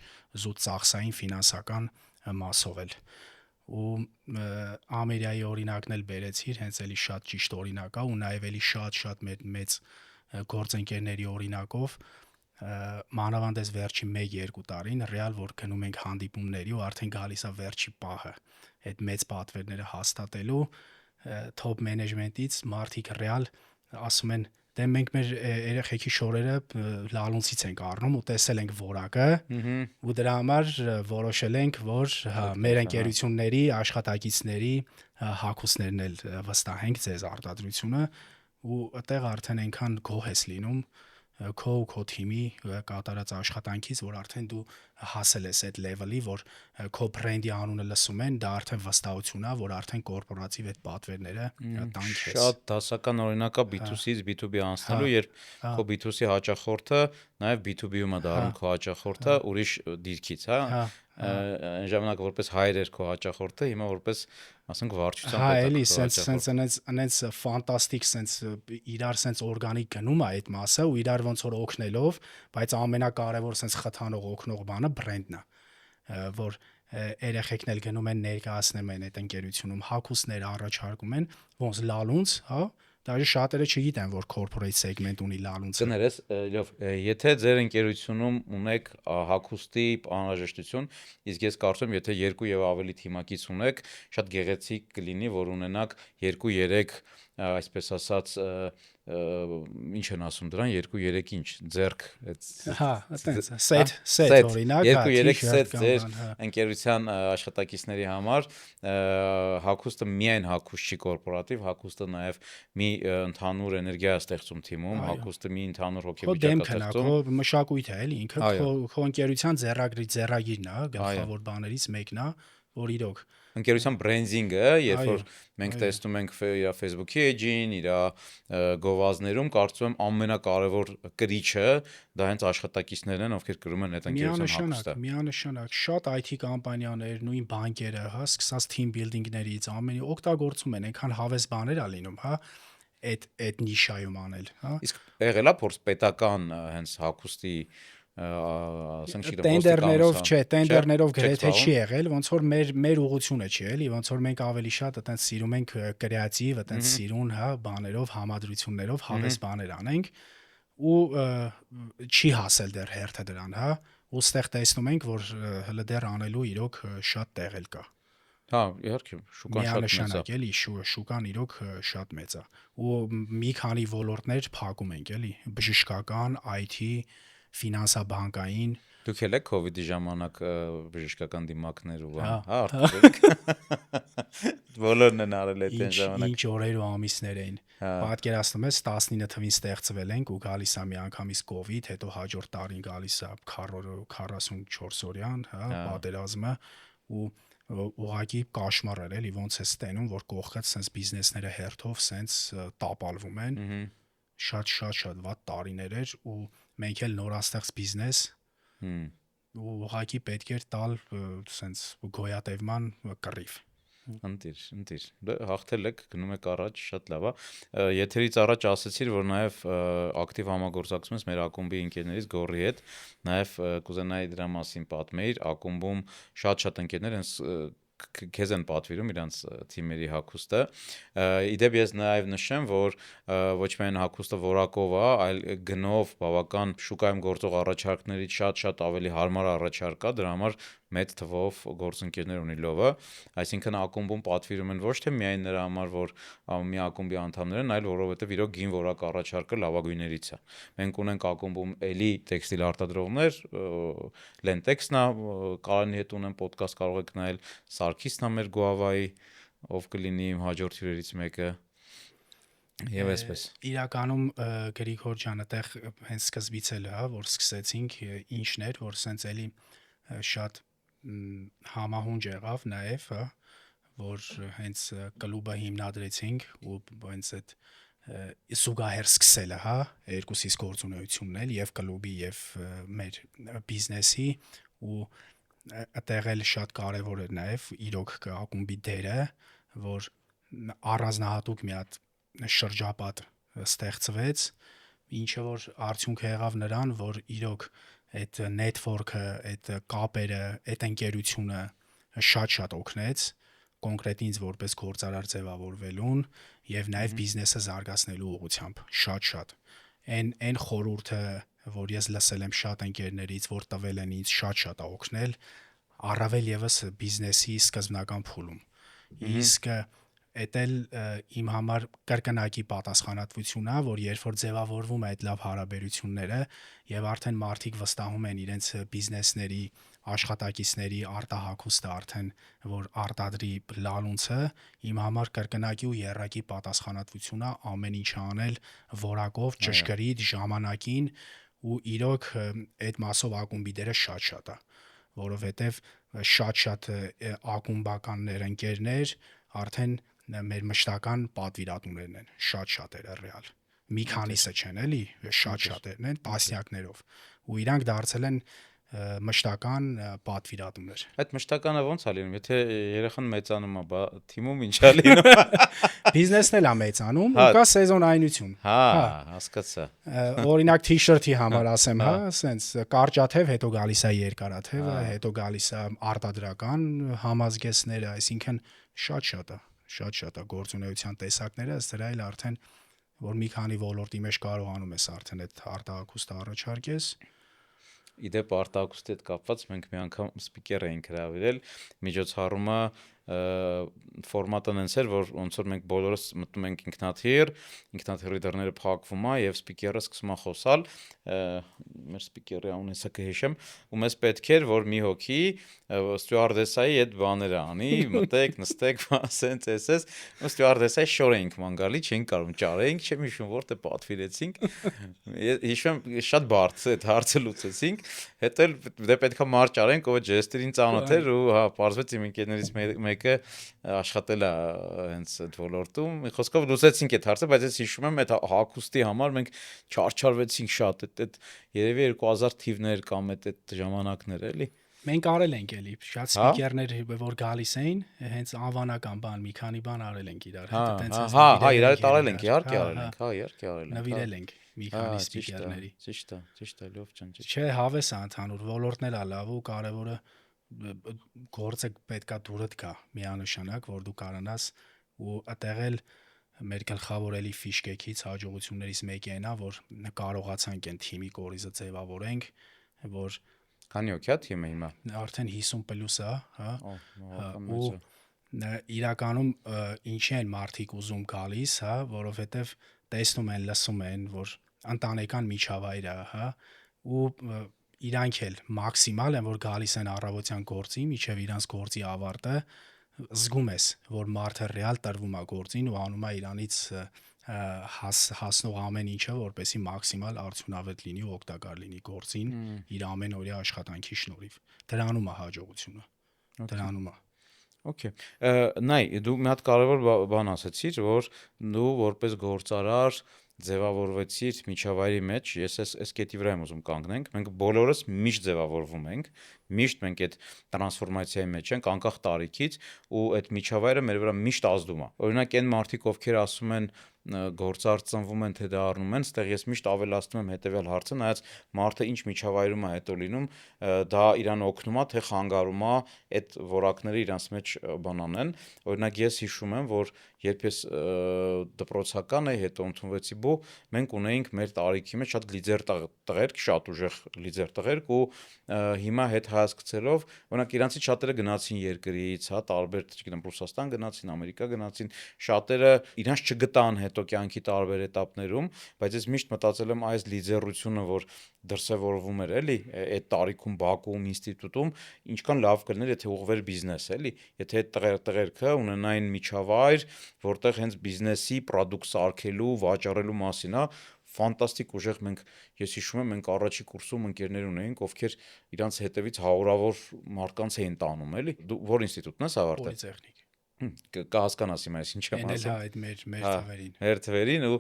զուտ ծախսային ֆինանսական մասով էլ։ Ու Ամերիկայի օրինակն էլ բերեցիր, հենց էլի շատ ճիշտ օրինակ է ու նաև էլի շատ մեծ գործընկերների օրինակով մանավանդ այս վերջի 1-2 տարին ռեալ որ գնում ենք հանդիպումների ու արդեն գալիս է վերջի պահը այդ մեծ պատվերները հաստատելու top management-ից մարդիկ ռեալ ասում են դե մենք մեր երեխեքի շորերը լալունցից ենք առնում ու տեսել ենք որակը ու դրա համար որոշել ենք որ մեր ընկերությունների աշխատակիցների հագուստներն էլ վստահենք ձեզ արտադրությունը ու այդտեղ արդեն այնքան գոհ ես լինում քո թիմի կատարած աշխատանքից, որ արդեն դու հասել ես այդ level-ի, որ քո բրենդի անունը լսում են, դա արդեն վստահություն է, որ արդեն կորպորատիվ այդ պատվերները տանք ես։ Շատ դասական օրինակ է B2C-ից B2B անցնելու, երբ քո B2C հաճախորդը նաև B2B-ում է դառնում քո հաճախորդը ուրիշ դիրքից, հա։ Այն ժամանակ որպես հայր էր քո հաճախորդը, հիմա որպես ասենք վարչության պետ է։ Հա, էլի, սենց ֆանտաստիկ, սենց իրար սենց օրգանիկ գնում է այդ մասը ու իրար ոնց որ օգնելով, բայց ամենակարևոր սենց խթանող օգնող բանը բրենդն է, որ երեխեքն էլ գնում են ներկայացնում են այդ ընկերությունում հագուստներ առաջարկում են, ոնց լալունց, հա, դաժե շատերը չգիտեն, որ corporate segment ունի լալունցը։ Կներես, լավ, եթե ձեր ընկերությունում ունեք հագուստի անհրաժեշտություն, իսկ ես կարծում եմ, եթե 2 եւ ավելի թիմակից ունեք, շատ գեղեցիկ կլինի, որ ունենաք 2-3 այսպես ասած ինչ են ասում դրան 2-3 ինչ ձեռք այդ հա այտենց set օրինակ 2-3 set ձեր ընկերության աշխատակիցների համար հագուստը միայն հագուստ չի կորպորատիվ հագուստը նաև մի ընդհանուր էներգիա է ստեղծում թիմում հագուստը մի ընդհանուր հոգեվիճակ է ստեղծում քո մշակույթը էլի ինքը քո ընկերության ձեռագիրն է գլխավոր բաներից մեկն է որ իրոք ընկերության բրենդինգը, երբ որ մենք տեսնում ենք իր Facebook-ի էջին, իր գովազդներում, կարծում եմ ամենակարևոր կրիչը դա հենց աշխատակիցներն են, ովքեր կրում են այդ ընկերության հագուստը։ Միանշանակ, շատ IT կամպանիաներ, նույն բանկերը, հա, սկսած team building-ներից, ամենի օգտագործում են, այնքան հավես բաներ ա լինում, հա, այդ նիշայում անել, հա։ Իսկ եղել է փորձ պետական հենց հագուստի ասենք տենդերներով գրեթե չի եղել, ոնց որ մեր ուղղությունը չի, էլի, ոնց որ մենք ավելի շատ այտենց սիրում ենք կրեատիվ, այտենց սիրուն, հա, բաներով, համադրություններով հավես բաներ անենք ու չի հասել դեռ հերթը դրան, հա, ու ստեղ տեսնում ենք, որ հələ դեռ անելու իրոք շատ տեղ էլ կա։ Հա, իհարկե, շուկան շատ մեծ է։ Էլի շուկան իրոք շատ մեծ է։ Ու մի քանի ոլորտներ փակում ենք, էլի, բժշկական, IT, ֆինանսաբանկային Դուք եք COVID-ի ժամանակ բժշկական դիմակներ ու բան, հա, բոլորն են արել այդ ժամանակ։ Ինչ օրեր ու ամիսներ էին։ Պատկերացնում ես 19 թվին ստեղծվել ենք ու գալիս է միանգամից COVID, հետո հաջորդ տարին գալիս է 44 օրյան, հա, պատերազմը ու ուղղակի կաշմար էր, էլի, ոնց է ստենում, որ կողքդ sense բիզնեսները հերթով sense տապալվում են։ Շատ վատ տարիներ էր ու մենք էլ նորաստեղծ բիզնես ու ուղղակի պետք էր տալ sense գոյատևման կռիվ։ Ընտիր, հաղթել եք, գնում եք առաջ, շատ լավ է։ Եթերից առաջ ասացիր, որ նաև ակտիվ համագործակցում ես մեր ակումբի ընկերներից Գորի հետ, նաև կուզենայի դրա մասին պատմեիր, ակումբում շատ ընկերներ են քեզ են պատվիրում իրանց թիմերի հագուստը։ Իդեպ ես նաև նշեմ, որ ոչ միայն հագուստը որակով է, այլ գնով բավական շուկայում գործող առաջարկներից շատ ավելի հարմար առաջարկ է, դրա համար մեծ թվով գործընկերներ ունի լովը, այսինքն ակումբում պատվիրում են ոչ թե միայն նրա համար, որ մի ակումբի անդամներ են, այլ որովհետև իրոք գին որակ առաջարկը լավագույններից է։ Մենք ունենք ակումբում էլի տեքստիլ արտադրողներ, Lentex-ն է, Կարանի հետ ունեմ ոդկաստ կարող եք նայել, Սարգիսն է մեր Գուավայի, ով կլինի իմ հաջորդ հյուրերից մեկը։ Եվ այսպես։ Իրականում Գրիգոր ջան, այդտեղ հենց սկզբից էլ հա, որ սկսեցինք ինչն էր, որ սենց էլի շատ համահունչ եղավ նաև, հա, որ հենց կլուբը հիմնադրեցինք ու հենց այդ զուգահեռ սկսելը, հա, երկուսից գործունեությունն էլ եւ կլուբի եւ մեր բիզնեսի ու այդտեղ էլ շատ կարեւոր էր նաև իրոք ակումբի դերը, որ առանձնահատուկ մի հատ շրջապատ ստեղծվեց, ինչը որ արդյունք եղավ նրան, որ իրոք այդ network-ը, այդ կապերը, այդ ընկերությունը շատ օգնեց կոնկրետ ինձ որպես գործարար ձևավորվելուն եւ նաեւ բիզնեսը զարգացնելու ուղղությամբ շատ այն խորհուրդը, որ ես լսել եմ շատ ընկերներից, որ տվել են ինձ շատ օգնել, առավել եւս բիզնեսի սկզբնական փուլում։ Իսկ Էդ էլ իմ համար կրկնակի պատասխանատվություն է, որ երբ որ ձևավորվում է այդ լավ հարաբերությունները եւ արդեն մարդիկ վստահում են իրենց բիզնեսների, աշխատակիցների արտահագուստը արդեն որ արտադրի լալունցը, իմ համար կրկնակի ու եռակի պատասխանատվություն է ամեն ինչ անել որակով, ճշգրիտ, ժամանակին ու իրոք այդ մասով ակումբի դերը շատ է, որովհետեւ շատ ակումբականներ, ընկերներ արդեն մեր մշտական պատվիրատուներն են, շատերը ռեալ։ Մի քանիսը չեն, էլի, շատերն են, տասնյակներով։ Ու իրանք դարձել են մշտական պատվիրատուներ։ Այդ մշտականը ո՞նց է լինում, եթե երեխան մեծանում է, բա թիմում ինչ է լինում։ Բիզնեսն էլ է մեծանում, ու կա սեզոնայնություն։ Հա, հասկացա։ Օրինակ t-shirt-ի համար ասեմ, հա, սենց կարճաթև, հետո գալիս է երկարաթևը, հետո գալիս է արտադրական համազգեստները, այսինքն շատ է գործունեության տեսակները, ըստ դրա էլ արդեն որ մի քանի ոլորտի մեջ կարողանում ես արդեն այդ արտահայտությունը առաջարկես։ Իդեպ արտահայտության հետ կապված մենք մի անգամ սպիկեր էինք հրավիրել, միջոցառումը ֆորմատը նենց էր, որ ոնց որ մենք բոլորս մտնում ենք ինքնաթիռի դռները փակվում է եւ սպիկերը սկսում է խոսալ, մեր սպիկերի անունը հեսա կհիշեմ, ու մեզ պետք էր, որ մի հոգի ստյուարդեսայի այդ բաները անի, մտեք, նստեք, ասենց էսես, ու ստյուարդեսայի շոր էինք ման գալի, չէինք կարող ճարեինք, չեմ հիշում որտե պատվիրեցինք, հիշում շատ բարդ այդ հարցը լուծեցինք, հետո դե պետքա մարդ ճարենք, ով ջեստերին ծանոթ էր ու հա, պարզվեց իմ ընկերներից մեկը աշխատել է հենց այդ ոլորտում, խոսքով լուծեցինք այդ հարցը, բայց ես հիշում եմ այդ հագուստի համար մենք չարչարվեցինք շատ, այդ երևի 2000 թիվներ կամ այդ ժամանակներ էլի։ Մենք արել ենք էլի, շատ սպիկերներ որ գալիս էին, հենց անվանական բան, մի քանի բան արել ենք իրար հետ, այտենց հա, իրար հետ արել ենք, իհարկե արել ենք, հա, իհարկե արել ենք։ Նվիրել ենք մի քանի սպիկերների։ Ճիշտ է, լավ ջան, ճիշտ։ Չէ, հավես է ընդհանուր ոլորտն էլ է լավ ու կարևորը գործը պետքա դուրդ գա միանշանակ, որ դու կարողանաս ու այդտեղ էլ մեր գլխավոր էլի ֆիշկեքից հաջողություններից մեկը այնա, որ կարողացանք այն թիմի կորիզը ձևավորենք, որ քանի հոգի է թիմը հիմա։ Արդեն 50+ է, հա։ Ու իրականում ինչի են մարդիկ ուզում գալիս, հա, որովհետև տեսնում են, լսում են, որ ընտանեկան միջավայր է, հա, ու իրանք էլ մաքսիմալ են, որ գալիս են առավոտյան գործի, միջև իրանց գործի ավարտը, զգում ես, որ մարդը ռեալ տրվում է գործին ու անում է իրանից հասնող ամեն ինչը, որպեսզի մաքսիմալ արդյունավետ լինի ու օգտակար լինի գործին իր ամենօրյա աշխատանքի շնորհիվ։ Դրանում է հաջողությունը։ Դրանում է։ Okay. Նայ, դու մի հատ կարևոր բան ասացիր, որ դու որպես գործարար ձևավորվեցիր միջավայրի մեջ, ես այս կետի վրա եմ ուզում կանգնենք, մենք բոլորս միշտ ձևավորվում ենք, միշտ մենք այդ տրանսֆորմացիայի մեջ ենք, անկախ տարիքից, ու այդ միջավայրը մեր վրա միշտ ազդում է։ Օրինակ այն մարդիկ, ովքեր ասում են գործարար ծնվում են, թե դա առնում են, ստեղ ես միշտ ավելացնում եմ հետևյալ հարցը, նայած մարդը ինչ միջավայրում է հետո լինում, դա իրան օգնում է, թե խանգարում է այդ որակները իրանց մեջ բանանեն։ Օրինակ ես հիշում եմ, որ երբ ես դպրոցական էի, հետո ընդունվեցի բու, մենք ունեինք մեր տարիքի մեջ շատ լիդեր տղերք, շատ ուժեղ լիդեր տղերք ու հիմա հետ հայացքցելով, օրինակ իրանցից շատերը գնացին երկրից, հա, տարբեր, չգիտեմ, Ռուսաստան գնացին, Ամերիկա գնացին, շատերը իրանց չգտան հետո կյանքի տարբեր էտապներում, բայց ես միշտ մտածել եմ այս լիդերությունը, որ դրսևորվում էր, էլի, այդ տարիքում Բաքուում, ինստիտուտում, ինչքան լավ կլիներ, եթե ուղղվեր բիզնես, էլի, եթե այդ տղերքը ունենային միջավայր, որտեղ հենց բիզնեսի պրոդուկտ սարքելու, վաճառելու մասին է, ֆանտաստիկ ուժեղ ես հիշում եմ, մենք առաջի կուրսում ընկերներ ունեինք, ովքեր իրանց հետևից հարյուրավոր մարդկանց էին տանում, էլի։ Դու որ ինստիտուտն ես ավարտել։ Պոլիտեխնիկ։ Կհասկանաս հիմա ես ինչ եմ ասում։ Այդ մեր թվերին։ Մեր թվերին ու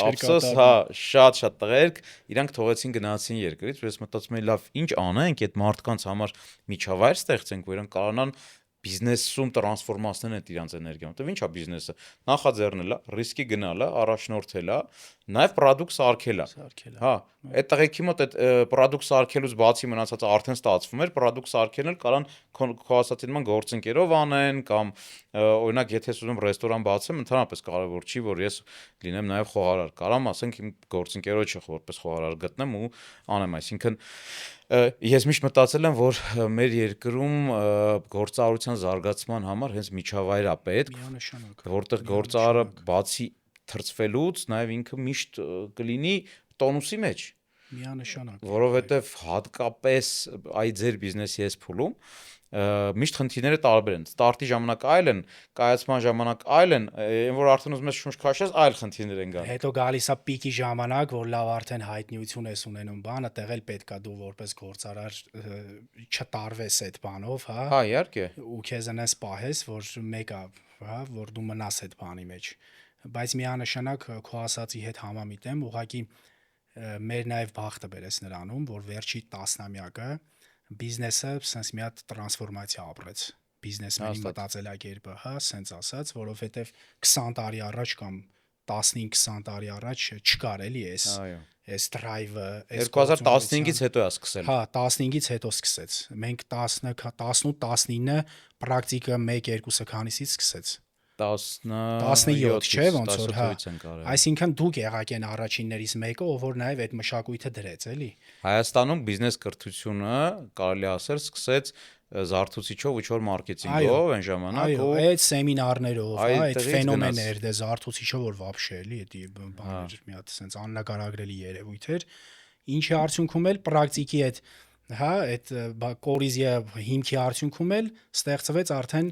ափսոս, հա, շատ տղերք իրանք թողեցին գնացին երկրից, ու ես մտածում էի, լավ, ինչ անենք այդ մարդկանց համար միջավայր ստեղծենք, որ իրանք կարողանան բիզնեսում տրանսֆորմացնել այդ իրանց էներգիան, որտեվ ի՞նչ է բիզնեսը։ Նախաձեռնել է, ռիսկի գնալ է, առաջնորդել է, նաև պրոդուկտ սարքել է։ Հա, այդ տղեկի մոտ այդ պրոդուկտ սարքելուց բացի մնացածը արդեն ստացվում էր, պրոդուկտ սարքելն էլ կարան քո ասածի նման գործընկերով անեն կամ օրինակ եթե ես ուզում ռեստորան բացեմ, ընդհանրապես կարևոր չի, որ ես լինեմ նաև խոհարար։ Կարամ ասենք իմ գործընկերոջը որպես խոհարար գտնեմ ու անեմ, այսինքն ես միշտ մտածել եմ, որ մեր երկրում գործարարության զարգացման համար հենց միջավայր է պետք, որտեղ գործարարը բացի թրծվելուց նաև ինքը միշտ կլինի տոնուսի մեջ։ Միանշանակ։ Որովհետև հատկապես այ ձեր բիզնեսի այս փուլում միշտ խնդիրները տարբեր են։ Ստարտի ժամանակ այլ են, կայացման ժամանակ այլ են, այն որ արդեն ուզում ես շունչ քաշես, այլ խնդիրներ են գալիս։ Հետո գալիս է պիկի ժամանակ, որ լավ արդեն հայտնիություն ես ունենում բանը, տեղել պետքա դու որպես գործարար չտարվես այդ բանով, հա։ Հա, իհարկե։ Ու քեզ այնպես պահես, որ մեկը, հա, որ դու մնաս այդ բանի մեջ։ Բայց միանշանակ քո ասացի հետ համամիտեմ, ուղղակի մեր նաև բախտը բերես նրանում, որ վերջի 10-ամյակը բիզնեսը sense մի հատ տրանսֆորմացիա ապրեց։ Բիզնեսմենի մտածելակերպը, հա, sense ասած, որովհետև 20 տարի առաջ կամ 15-20 տարի առաջ չկար էլի այս drive-ը, 2015-ից հետո է սկսել։ Հա, 15-ից հետո սկսեց։ Մենք 18-19 պրակտիկը 1-2 քանիսից սկսեց։ 17 չէ, ոնց որ, հա։ Այսինքն դուք եղաք են առաջիններից մեկը, ով որ նաև այդ մշակույթը դրեց, էլի։ Հայաստանում բիզնես կրթությունը կարելի ասել սկսեց զարթուցիչով ու չոր մարքեթինգով այն ժամանակ այո, այդ սեմինարներով, այդ այդ տեղից ֆենոմեններ, դե զարթուցիչով որ вообще էլի, դա բաներ մի հատ sense աննկարագրելի երևույթ էր, ինչի արդյունքում էլ պրակտիկի այդ այդ կորիզիա հիմքի արդյունքում էլ ստեղծվեց արդեն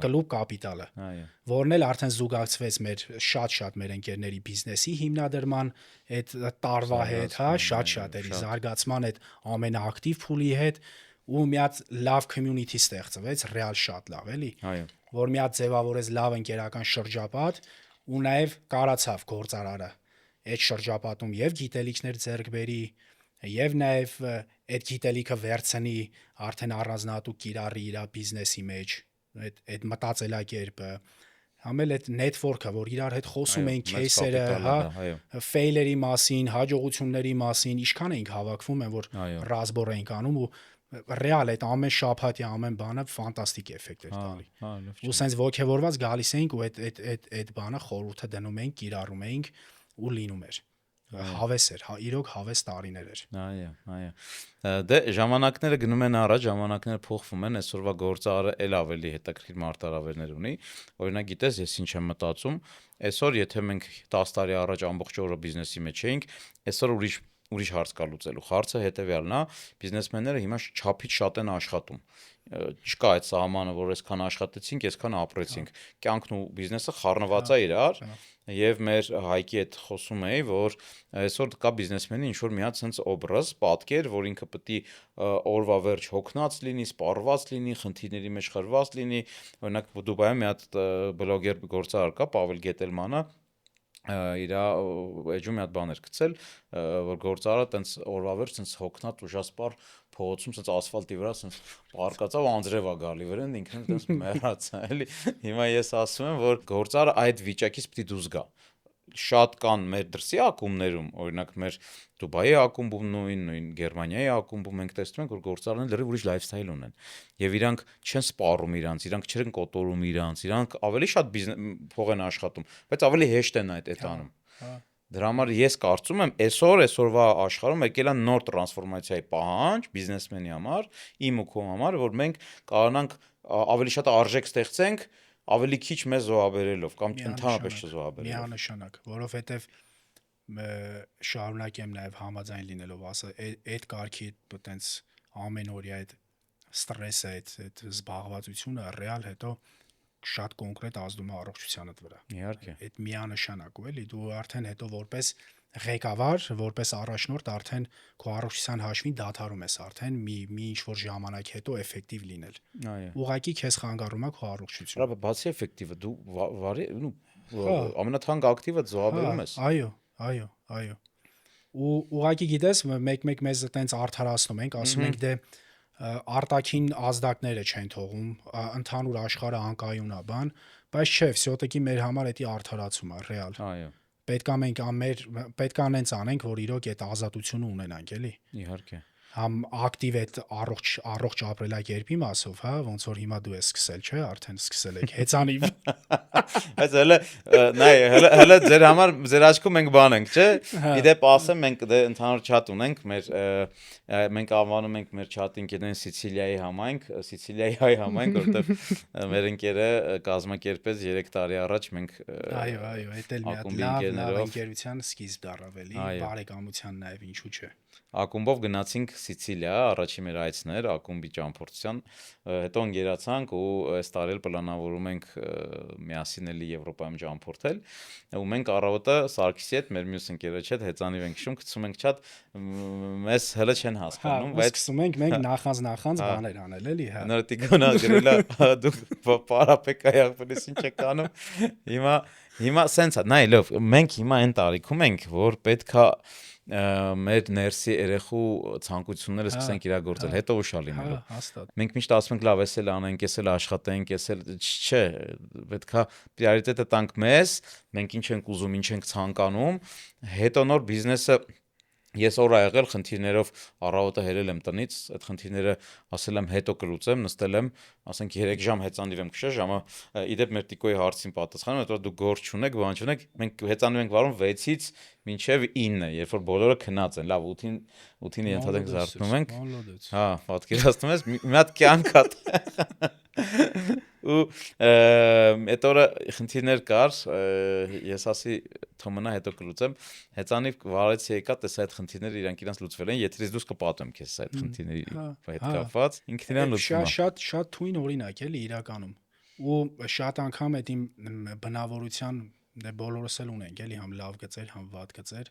կլուբ կապիտալը, որն էլ արդեն զուգակցվեց մեր շատ մեր ընկերների բիզնեսի հիմնադրման այդ տարվա հետ, շատ էլի զարգացման այդ ամենաակտիվ փուլի հետ ու մի հատ լավ community ստեղծվեց, ռեալ շատ լավ էլի, որ մի հատ ձևավորեց լավ ընկերական շրջապատ ու նաև կարացավ գործարարը այդ շրջապատում եւ գիտելիքներ ձեռք բերի եւ նաև այդ գիտելիքը վերցնի արդեն առանձնահատուկ կիրառի իր բիզնեսի մեջ, այդ մտածելակերպը, համել այդ network-ը, որ իրար հետ խոսում էին кейսերը, ֆեյլերի մասին, հաջողությունների մասին, ինչքան էինք հավաքվում են, որ ռազմոր էինք անում ու ռեալ այդ ամեն շաբաթի ամեն բանը ֆանտաստիկ էֆեկտ էր տալի։ Ու սենց ոգևորված գալիս էինք ու այդ բանը խորհուրդը դնում էինք, կիրառում էինք ու լինում էր։ Հավես էր, իրոք հավես տարիներ էր։ Այո։ Դե ժամանակները գնում են առաջ, ժամանակները փոխվում են, այսօրվա գործարարը էլ ավելի հետաքրքիր մարտահրավերներ ունի։ Օրինակ, գիտես, ես ինչ եմ մտածում, այսօր եթե մենք 10 տարի առաջ ամբողջ օրը բիզնեսի մեջ էինք, այսօր ուրիշ հարց կա լուծելու։ Հարցը հետեւյալն է, բիզնեսմենները հիմա չափից շատ են աշխատում։ Չկա այդ սահմանը, որ այսքան աշխատեցինք, այսքան ապրեցինք։ Կյանքն ու բիզնեսը խառնված է իրար, եւ մեր Հայկի հետ խոսում էի, որ այսօր կա բիզնեսմենի ինչ որ մի հատ sense obraz, պատկեր, որ ինքը պետք է օրվա վերջ հոգնած լինի, սպառված լինի, խնդիրների մեջ խրված լինի։ Օրինակ Դուբայում մի հատ բլոգեր գործարար կա, Պավել Գետելմանը, իր էջում մի հատ բան էր գցել, որ գործարարը տենց օրվա վերջ տենց հոգնած ուժասպառ փողոցում տենց ասֆալտի վրա տենց պարկածավ անձրև է գալի վրան ինքն տենց մեռած է էլի։ Հիմա ես ասում եմ, որ գործարարը այդ վիճակից պիտի դուրս գա։ Շատ կան մեր դրսի ակումբներում, օրինակ մեր Դուբայի ակումբում նույն Գերմանիայի ակումբում մենք տեսնում ենք, որ գործարարները լրիվ ուրիշ լայֆսթայլ ունեն։ Եվ իրանք չեն սպառում իրանք չեն կոտորում իրանք ավելի շատ փող են աշխատում, բայց ավելի հեշտ են այդ անում։ Դրա համար ես կարծում եմ, այսօրվա աշխարհում եկել է նոր տրանսֆորմացիայի պահանջ բիզնեսմենի համար, իմ ու քո համար, որ մենք կարողանանք ավելի շատ արժեք ստեղծենք, ավելի քիչ մեզ զոհաբերելով կամ ընդհանրապես չզոհաբերելով։ Միանշանակ, որովհետև շարունակեմ նաև համաձայն լինելով ասա, այդ կարգի այտենց ամենօրյա այդ ստրեսը, այդ զբաղվածությունը ռեալ հետո շատ կոնկրետ ազդում է առողջությանդ վրա։ Իհարկե։ Այդ միանշանակ ու էլի դու արդեն հետո որպես ղեկավար, որպես առաջնորդ արդեն քո առողջության հաշվին դադարում ես արդեն մի ինչ որ ժամանակ հետո էֆեկտիվ լինել։ Այո։ Ուղղակի քեզ խանգարում է քո առողջությունը։ Բա բացի էֆեկտիվը դու ամենաթանկ ակտիվը զոհաբերում ես։ Այո։ Ու ուղղակի գիտես, մեկ մեզ այտենց արդարացնում ենք, ասում ենք դե արտաքին ազդակները չեն թողում, ընդհանուր աշխարհը անկայուն է բան, բայց չէ, всё-таки մեր համար դա արդարացում է ռեալ։ Այո։ Պետք է անենց անենք, որ իրոք այդ ազատությունը ունենանք, էլի։ Իհարկե։ Համ ակտիվ այդ առողջ ապրելակերպի մասով, ոնց որ հիմա դու ես սկսել, չէ, արդեն սկսել եք հեծանիվ։ Բայց հələ ձեր համար ձեր աչքում մենք բան ենք, չէ։ Իդեպ ասեմ, մենք դե ընդհանուր chat ունենք, մենք անվանում ենք մեր chat-ի ընկերներին Սիցիլիայի համայնք, Սիցիլիայի հայ համայնք, որովհետև մեր ընկերը կազմակերպեց 3 տարի առաջ մենք այո, այդ էլ մի հատ լավ ընկերության սկիզբ դառավ էլի, բարեկամության նաև ինչու՞ չէ։ Ակումբով գնացինք Սիցիլիա, առաջի մեր այցն էր ակումբի ճամփորդության, հետո ընկերացանք ու այս տարի էլ պլանավորում ենք միասին էլի Եվրոպայում ճամփորդել, ու մենք առավոտը Սարգսի հետ, մեր մյուս ընկերոջ հետ հեծանիվ ենք քշում, գցում ենք chat, մեզ հələ չեն հասկանում, բայց սկսում ենք մենք նախանց բաներ անել էլի, հա։ Նորտիկոնա գրելա դուք պարապեկայի ախպերից ինչ եք անում։ Հիմա սենց է, նայ լավ, մենք հիմա այն տարիքում ենք, որ պետքա մեր ներսի երեխու ցանկությունները սկսենք իրագործել, հետո ուշալ լինելու։ Հաստատ։ Մենք միշտ ասում ենք լավ, էսել անենք, էսել աշխատենք, էսել չէ, պետքա պրիորիտետը տանք մեզ, մենք ինչ ենք ուզում, ինչ ենք ցանկանում, հետո նոր բիզնեսը Ես օր ա եղել խնդիրներով առավոտը հելել եմ տնից, այդ խնդիրները ասել եմ հետո կլուծեմ, նստել եմ, ասենք 3 ժամ հեծանիվ եմ քշել, ժամը իդեպ մեր տիկոյի հարցին պատասխանում, հետո դու գործ չունեք, բան չունեք, մենք հեծանիվ ենք վարում 6-ից մինչև 9, երբ որ բոլորը քնած են, լավ 8-ին ենթադրենք զարթնում ենք, Մոլոդեց։ հա, պատկերացնում ես, մի հատ կյանք հատ ու այդ օրը խնդիրներ կար, ես ասի թոմնա հետո կլուծեմ, հեծանիվ վարեցի եկա, տեսա այդ խնդիրները իրանք լուծվել են, եթե դուրս կպատեմ քեզ այդ խնդիրների հետ կապված, ինքն իրան լուծվում է։ Շատ թույն օրինակ էլի իրականում։ Ու շատ անգամ այդ իմ բնավորության դե բոլորս էլ ունենք էլի համ լավ գծեր, համ վատ գծեր,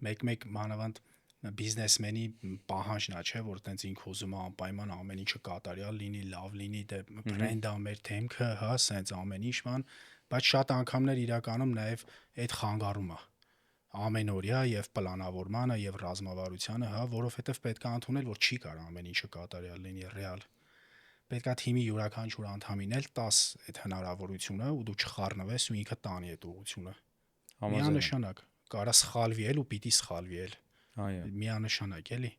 մեկ մանավանդ բիզնեսմենի պահանջն է, չէ, որ տենց ինքը ուզում է անպայման ամեն ինչը կատարյալ լինի, լավ լինի, դե բրենդա մեր դեմքը, հա, սենց ամեն ինչ բան, բայց շատ անգամներ իրականում նաև այդ խանգարումը ամենօրյա եւ պլանավորմանը եւ ռազմավարությանը, հա, որովհետեւ պետք է ընդունել, որ չի կարող ամեն ինչը կատարյալ լինի ռեալ։ Պետք է թիմի յուրաքանչյուր անդամին էլ 10 այդ հնարավորությունը ու դու չխառնվես ու ինքը տանի այդ ուղղությունը։ Միանշանակ կարա սխալվի էլ ու պիտի սխալվի էլ։ Այո։ Միանշանակ էլի։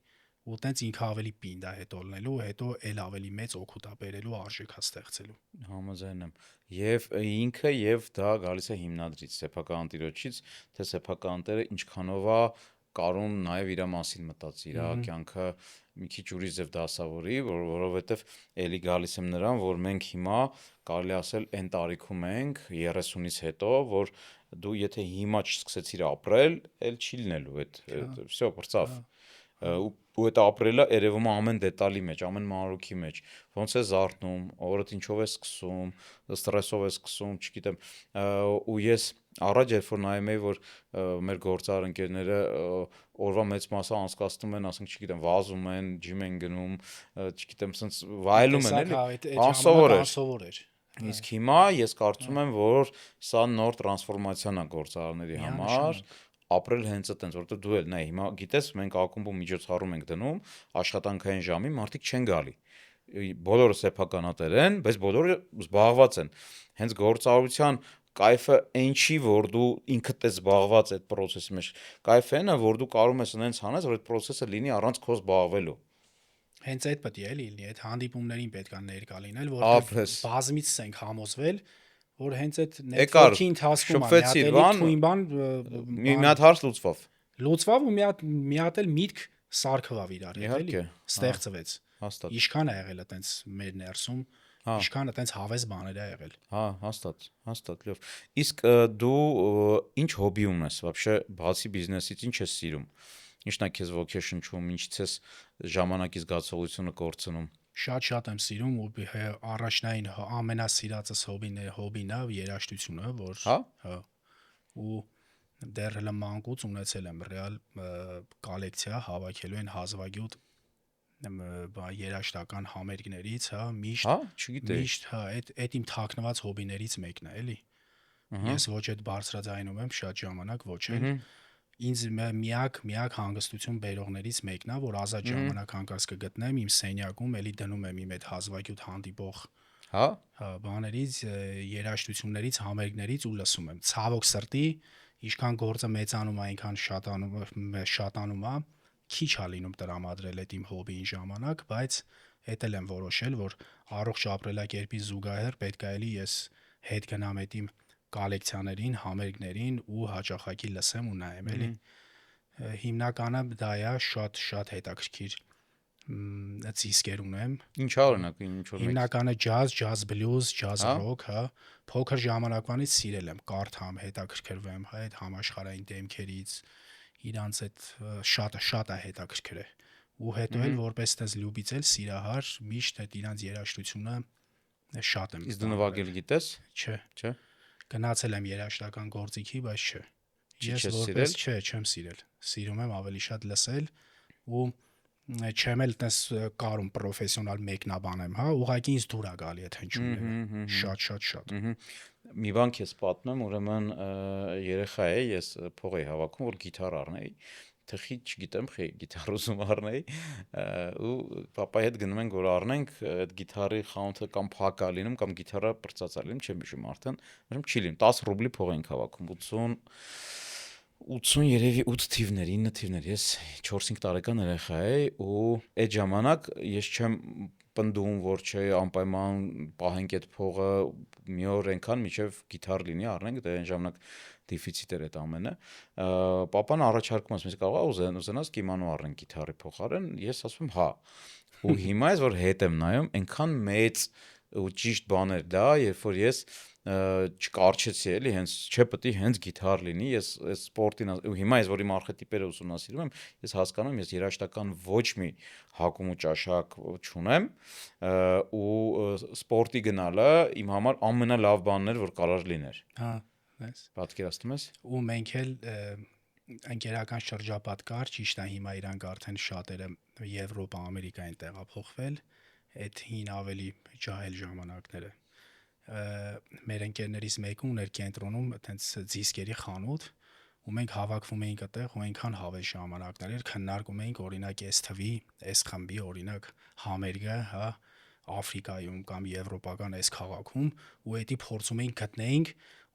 Ու տենց ինքը ավելի պինդ է հետո լնելու, հետո էլ ավելի մեծ օգուտ է բերելու, արժեք է ստեղծելու։ Համաձայն եմ։ Եվ ինքը եւ դա գալիս է հիմնադրից, սեփական տիրոջից, թե սեփական տերը ինչքանով է կարում նաեւ իր մասին մտածի, իր կյանքը մի քիչ ուրիշ ձև դասավորի, որովհետեւ էլի գալիս եմ նրան, որ մենք հիմա կարելի ասել այն տարիքում ենք 30-ից հետո, որ դու եթե հիմա չսկսեցիր ապրել, էլ չի լինելու այդ всё, բրծավ։ Ու այդ ապրելը երևում է ամեն դետալի մեջ, ամեն մանրուքի մեջ, ոնց է զարթնում, օրդ ինչով է սկսում, ստրեսով է սկսում, չգիտեմ, ու ես առաջ երբ որ նայում էի, որ մեր գործարար ընկերները օրվա մեծ մասը անցկացնում են, ասենք, չգիտեմ, վազում են, ջիմ են գնում, չգիտեմ, սենց վայելում են, էլի, անսովոր էր։ Իսկ հիմա ես կարծում եմ, որ սա նոր տրանսֆորմացիան է գործարարների համար, ապրել հենց այտենց, որովհետեւ դու էլ նայ, հիմա գիտես, մենք ակումբում միջոցառում ենք դնում, աշխատանքային ժամի մարդիկ չեն գալի։ Բոլորը սեփականատեր են, բայց բոլորը զբաղված են։ Հենց գործարարության կայֆը այն չի, որ դու ինքդ ես զբաղված այդ process-ի մեջ։ Կայֆը այն է, որ դու կարող ես այնց անես, որ այդ process-ը լինի առանց քո զբաղվելու։ Հենց այդ պետք է լինի, այդ հանդիպումներին պետք է ներկա լինել, որովհետեւ բազմիցս ենք համոզվել, որ հենց այդ network-ի ընթացքում է թույն բան մի հատ հարց լուծվավ ու մի հատ էլ միտք սարքվավ իրար հետ, էլի, ստեղծվեց։ Հաստատ։ Ինչքան է եղել այտենց մեր ներսում, ինչքան այտենց հավես բաներ է եղել։ Հա, հաստատ լավ։ Իսկ դու ինչ հոբի ունես, вообще, բացի բիզնեսից ինչ ես սիրում։ Ինչն է քեզ vocation-ում, ինչից ես ժամանակի զգացողությունը կորցնում։ Շատ եմ սիրում ու առաջնային ամենասիրածս հոբին է երաժշտությունը, որ հա ու դեռ հենց մանկուց ունեցել եմ ռեալ կոլեկցիա հավաքելու են հազվագյուտ երաժշտական համերգներից, հա, միշտ, հա, այդ իմ թաքնված հոբիներից մեկն է, էլի։ Ես ոչ այդ բարձրաձայնում եմ շատ ժամանակ, ոչ էլ ինձ միակ հանգստություն բերողներից մեկն է, որ ազատ ժամանակ հանկարծ կգտնեմ իմ սենյակում, էլի դնում եմ իմ այդ հազվագյուտ հանդիպող բաներից, երաժշտություններից, համերգներից ու լսում եմ։ Ցավոք սրտի, ինչքան գործը մեծանում է, այնքան շատանում է, քիչ է լինում տրամադրել այդ իմ հոբիին ժամանակ, բայց էդ էլ եմ որոշել, որ առողջ ապրելակերպի զուգահեռ պետք է էլի ես հետ գնամ այդ իմ կոլեկցիաներին, համերգներին ու հաճախակի լսեմ ու նայեմ, էլի։ Հիմնականը դա է, շատ հետաքրքիր դիսկեր ունեմ։ Ինչ օրինակ, ինչ որ հիմնականը ջազ բլյուզ, ջազ ռոք, հա, փոքր ժամանակվանից սիրել եմ, կարդամ, հետաքրքրվեմ, հա, այդ համաշխարհային դեմքերից, իրանց այդ շատ է հետաքրքրել։ Ու հետո էլ որպես տես լյուբիցել սիրահար միշտ այդ իրանց երաժշտությունը շատ եմ։ Իսկ դու նվագել գիտես։ Չէ։ Գնացել եմ երաժշտական գործիքի, բայց չէ։ Ես որպես չեմ սիրել։ Սիրում եմ ավելի շատ լսել ու չեմ էլ տես կարում պրոֆեսիոնալ մեկնաբանեմ, հա, ուղղակի ինձ դուր է գալի այդ հնչյունները։ Շատ։ Մի բան քեզ պատմեմ, ուրեմն երեխա էի, ես փող էի հավաքում, որ գիտար առնեի, թխի, չգիտեմ, գիտար ուզում առնեի, ու papaի հետ գնում ենք, որ առնենք, այդ գիտարի խանութը կամ փակ է լինում, կամ գիտարը պրծած է լինում, չեմ հիշում արդեն, չի լինում, 10 ռուբլի փող ենք հավաքում, 80 երևի 8 թիվներ, 9 թիվներ, ես 4-5 տարեկան երեխա էի ու այդ ժամանակ ես չեմ պնդում, որ չէ անպայման պահենք այդ փողը մի օր այնքան միջև գիտար լինի առնենք, դե այն ժամանակ դեֆիցիտ էր այդ ամենը։ Պապան առաջարկում ասում, կարող է ուզենաս կիմանո առնենք գիտարի փոխարեն, ես ասում եմ հա։ Ու հիմա ես որ հետ եմ նայում, այնքան մեծ ու ճիշտ բան էր դա, երբ որ ես չկարչեցի էլի, հենց չէ պետք է հենց գիտար լինի, ես այս սպորտին ու հիմա ես որ իմ արխետիպերը ուսումնասիրում եմ, ես հասկանում եմ, ես երաժշտական ոչ մի հակում ու ճաշակ չունեմ ու սպորտի գնալը իմ համար ամենալավ բանն էր, որ կարող լիներ։ Հա, դες։ Պատկերացնում ես։ Ու մենք էլ ընկերական շրջապատ կար, ճիշտ է, հիմա իրանք արդեն շատերը Եվրոպա, Ամերիկային տեղափոխվել, այդ հին ավելի ջահել ժամանակները։ Մեր ընկերներից մեկը ուներ կենտրոնում այտենց դիսկերի խանութ ու մենք հավաքվում էինք այդտեղ ու այնքան հավես ժամանակներ էր, քննարկում էինք օրինակ այս թվի, այս խմբի օրինակ համերգը, հա, Աֆրիկայում կամ եվրոպական այս քաղաքում ու էդի փորձում էինք գտնեինք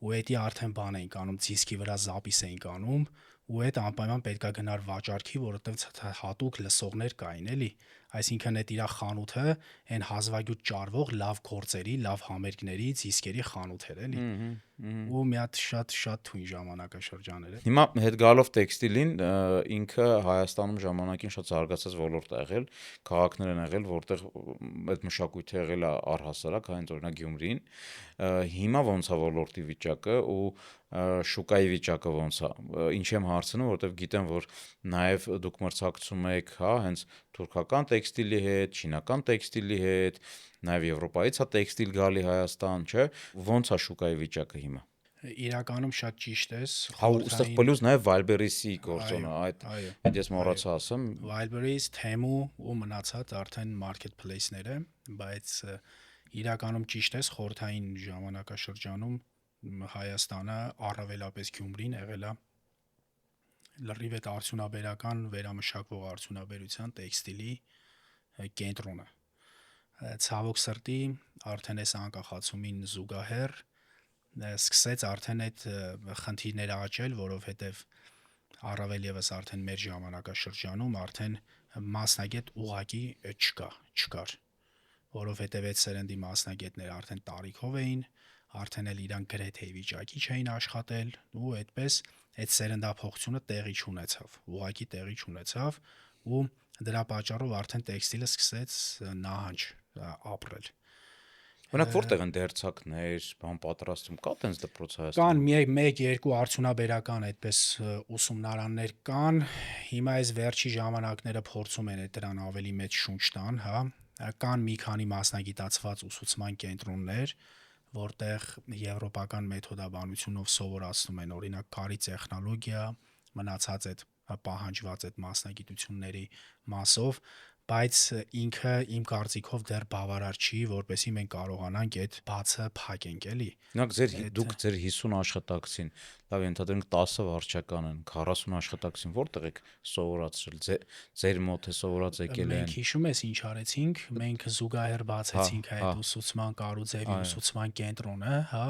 ու էդի արդեն բան էինք անում, դիսկի վրա զապիս էինք անում ու այդ անպայման պետքա գնար վաճառքի, որովհետև հատուկ լսողներ կային էլի, այսինքն այդ իր խանութը այն հազվագյուտ ճարվող լավ գործերի, լավ համերգների, դիսկերի խանութ էր էլի։ Ու մի հատ շատ թույն ժամանակաշրջան էր։ Հիմա հետ գալով տեքստիլին ինքը Հայաստանում ժամանակին շատ զարգացած ոլորտ է եղել, քաղաքներ են եղել, որտեղ այդ մշակույթը եղել է առհասարակ, հենց օրինակ Գյումրին։ Հիմա ոնց է ոլորտի վիճակը ու շուկայի վիճակը ոնց է։ Ինչ եմ հարցնում, որովհետև գիտեմ, որ նաև դուք մրցակցում եք, հա, հենց թուրքական տեքստիլի հետ, չինական տեքստիլի հետ, նաև Եվրոպայից է տեքստիլ գալի Հայաստան, չէ՞։ Ոնց է շուկայի վիճակը հիմա։ Իրականում շատ ճիշտ ես, Հա ուստեղ պլյուս նաև Wildberries-ի գործոնը, այո, այդ ես մոռացա ասեմ։ Wildberries, Temu ու մնացած արդեն marketplace-ները, բայց իրականում ճիշտ ես, խորհրդային ժամանակաշրջանում Հայաստանը առավելապես Գյումրին եղել է լրիվ այդ արդյունաբերական վերամշակվող արդյունաբերության տեքստիլի կենտրոնը։ Ցավոք սրտի արդեն այս անկախացումին զուգահեռ սկսեց արդեն այդ խնդիրները աճել, որովհետև առավել եւս արդեն մեր ժամանակաշրջանում արդեն մասնագետ ուղակի չկար, որովհետև այդ սերնդի մասնագետները արդեն տարիքով էին, արդեն էլ իրանք գրեթե վիճակի չէին աշխատել ու այդպես այդ սերնդափոխությունը տեղի չունեցավ, ուղակի տեղի չունեցավ ու դրա պատճառով արդեն տեքստիլը սկսեց նահանջ ապրել։ Օրինակ որտեղ են դերձակներ, բան պատրաստում, կա տենց դպրոց Հայաստանում։ Կան 1-2 արդյունաբերական այդպես ուսումնարաններ կան, հիմա այս վերջի ժամանակները փորձում են դրան ավելի մեծ շունչ տան, հա, կան մի քանի մասնագիտացված ուսուցման կենտրոններ, որտեղ եվրոպական մեթոդաբանությունով սովորացնում են օրինակ քարի տեխնոլոգիա, մնացած այդ պահանջված այդ մասնագիտությունների մասով, բայց ինքը իմ կարծիքով դեռ բավարար չի, որպեսզի մենք կարողանանք այդ բացը փակենք, էլի։ Օրինակ դուք ձեր 50 աշխատակցին, լավ ենթադրենք 10 վարչական են, 40 աշխատակցին որտեղ եք սովորացրել, ձեր մոտ է սովորած եկել են։ Մենք հիշում ես ինչ արեցինք, մենք զուգահեռ բացեցինք այդ ուսուցման կառուցեվի ուսուցման կենտրոնը, հա,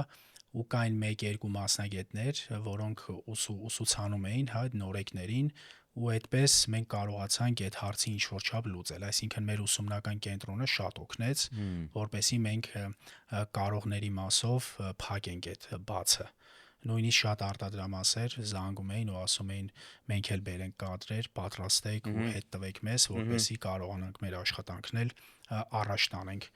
ու կային 1-2 մասնագետներ, որոնք ուսուցանում էին, հա, այդ նորեկներին ու այդպես մենք կարողացանք այդ հարցի ինչ-որ չափ լուծել, այսինքն մեր ուսումնական կենտրոնը շատ օգնեց, որպեսզի մենք կարողների մասով փակենք այդ բացը։ Նույնիսկ շատ արտադրամասեր զանգում էին ու ասում էին մենք էլ բերենք կադրեր, պատրաստեք ու հետ տվեք մեզ, որպեսզի կարողանանք մեր աշխատանքն էլ առաջ տանենք։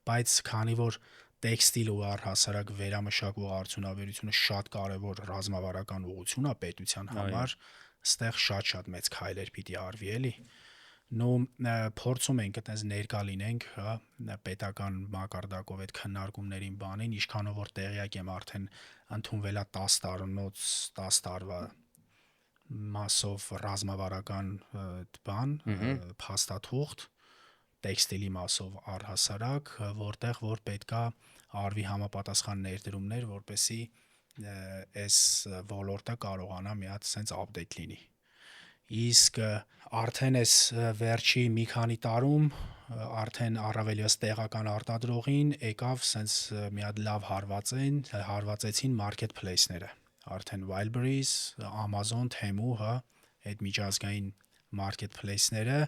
Բայց քանի որ տեքստիլ ու առհասարակ վերամշակվող արդյունաբերությունը շատ կարևոր ռազմավարական ուղղություն է պետության համար, ստեղ շատ մեծ քայլեր պիտի արվի էլի։ Նո փորձում ենք այտենց ներկա լինենք, հա, պետական մակարդակով այդ քննարկումներին բանին, ինչքանով որ տեղյակ եմ արդեն ընդունվել է 10 տարոնոց 10 տարվա մասով ռազմավարական բան, փաստաթուղթ տեքստիլի մասով առհասարակ, որտեղ որ պետքա արվի համապատասխան ներդրումներ, որպեսզի այս ոլորտը կարողանա մի հատ sense update լինի։ Իսկ արդեն այս վերջի մի քանի տարում արդեն առավել եւս տեղական արտադրողին եկավ sense մի հատ լավ հարվածեցին marketplace-ները, արդեն Wildberries, Amazon, Temu, հա, այդ միջազգային marketplace-ները,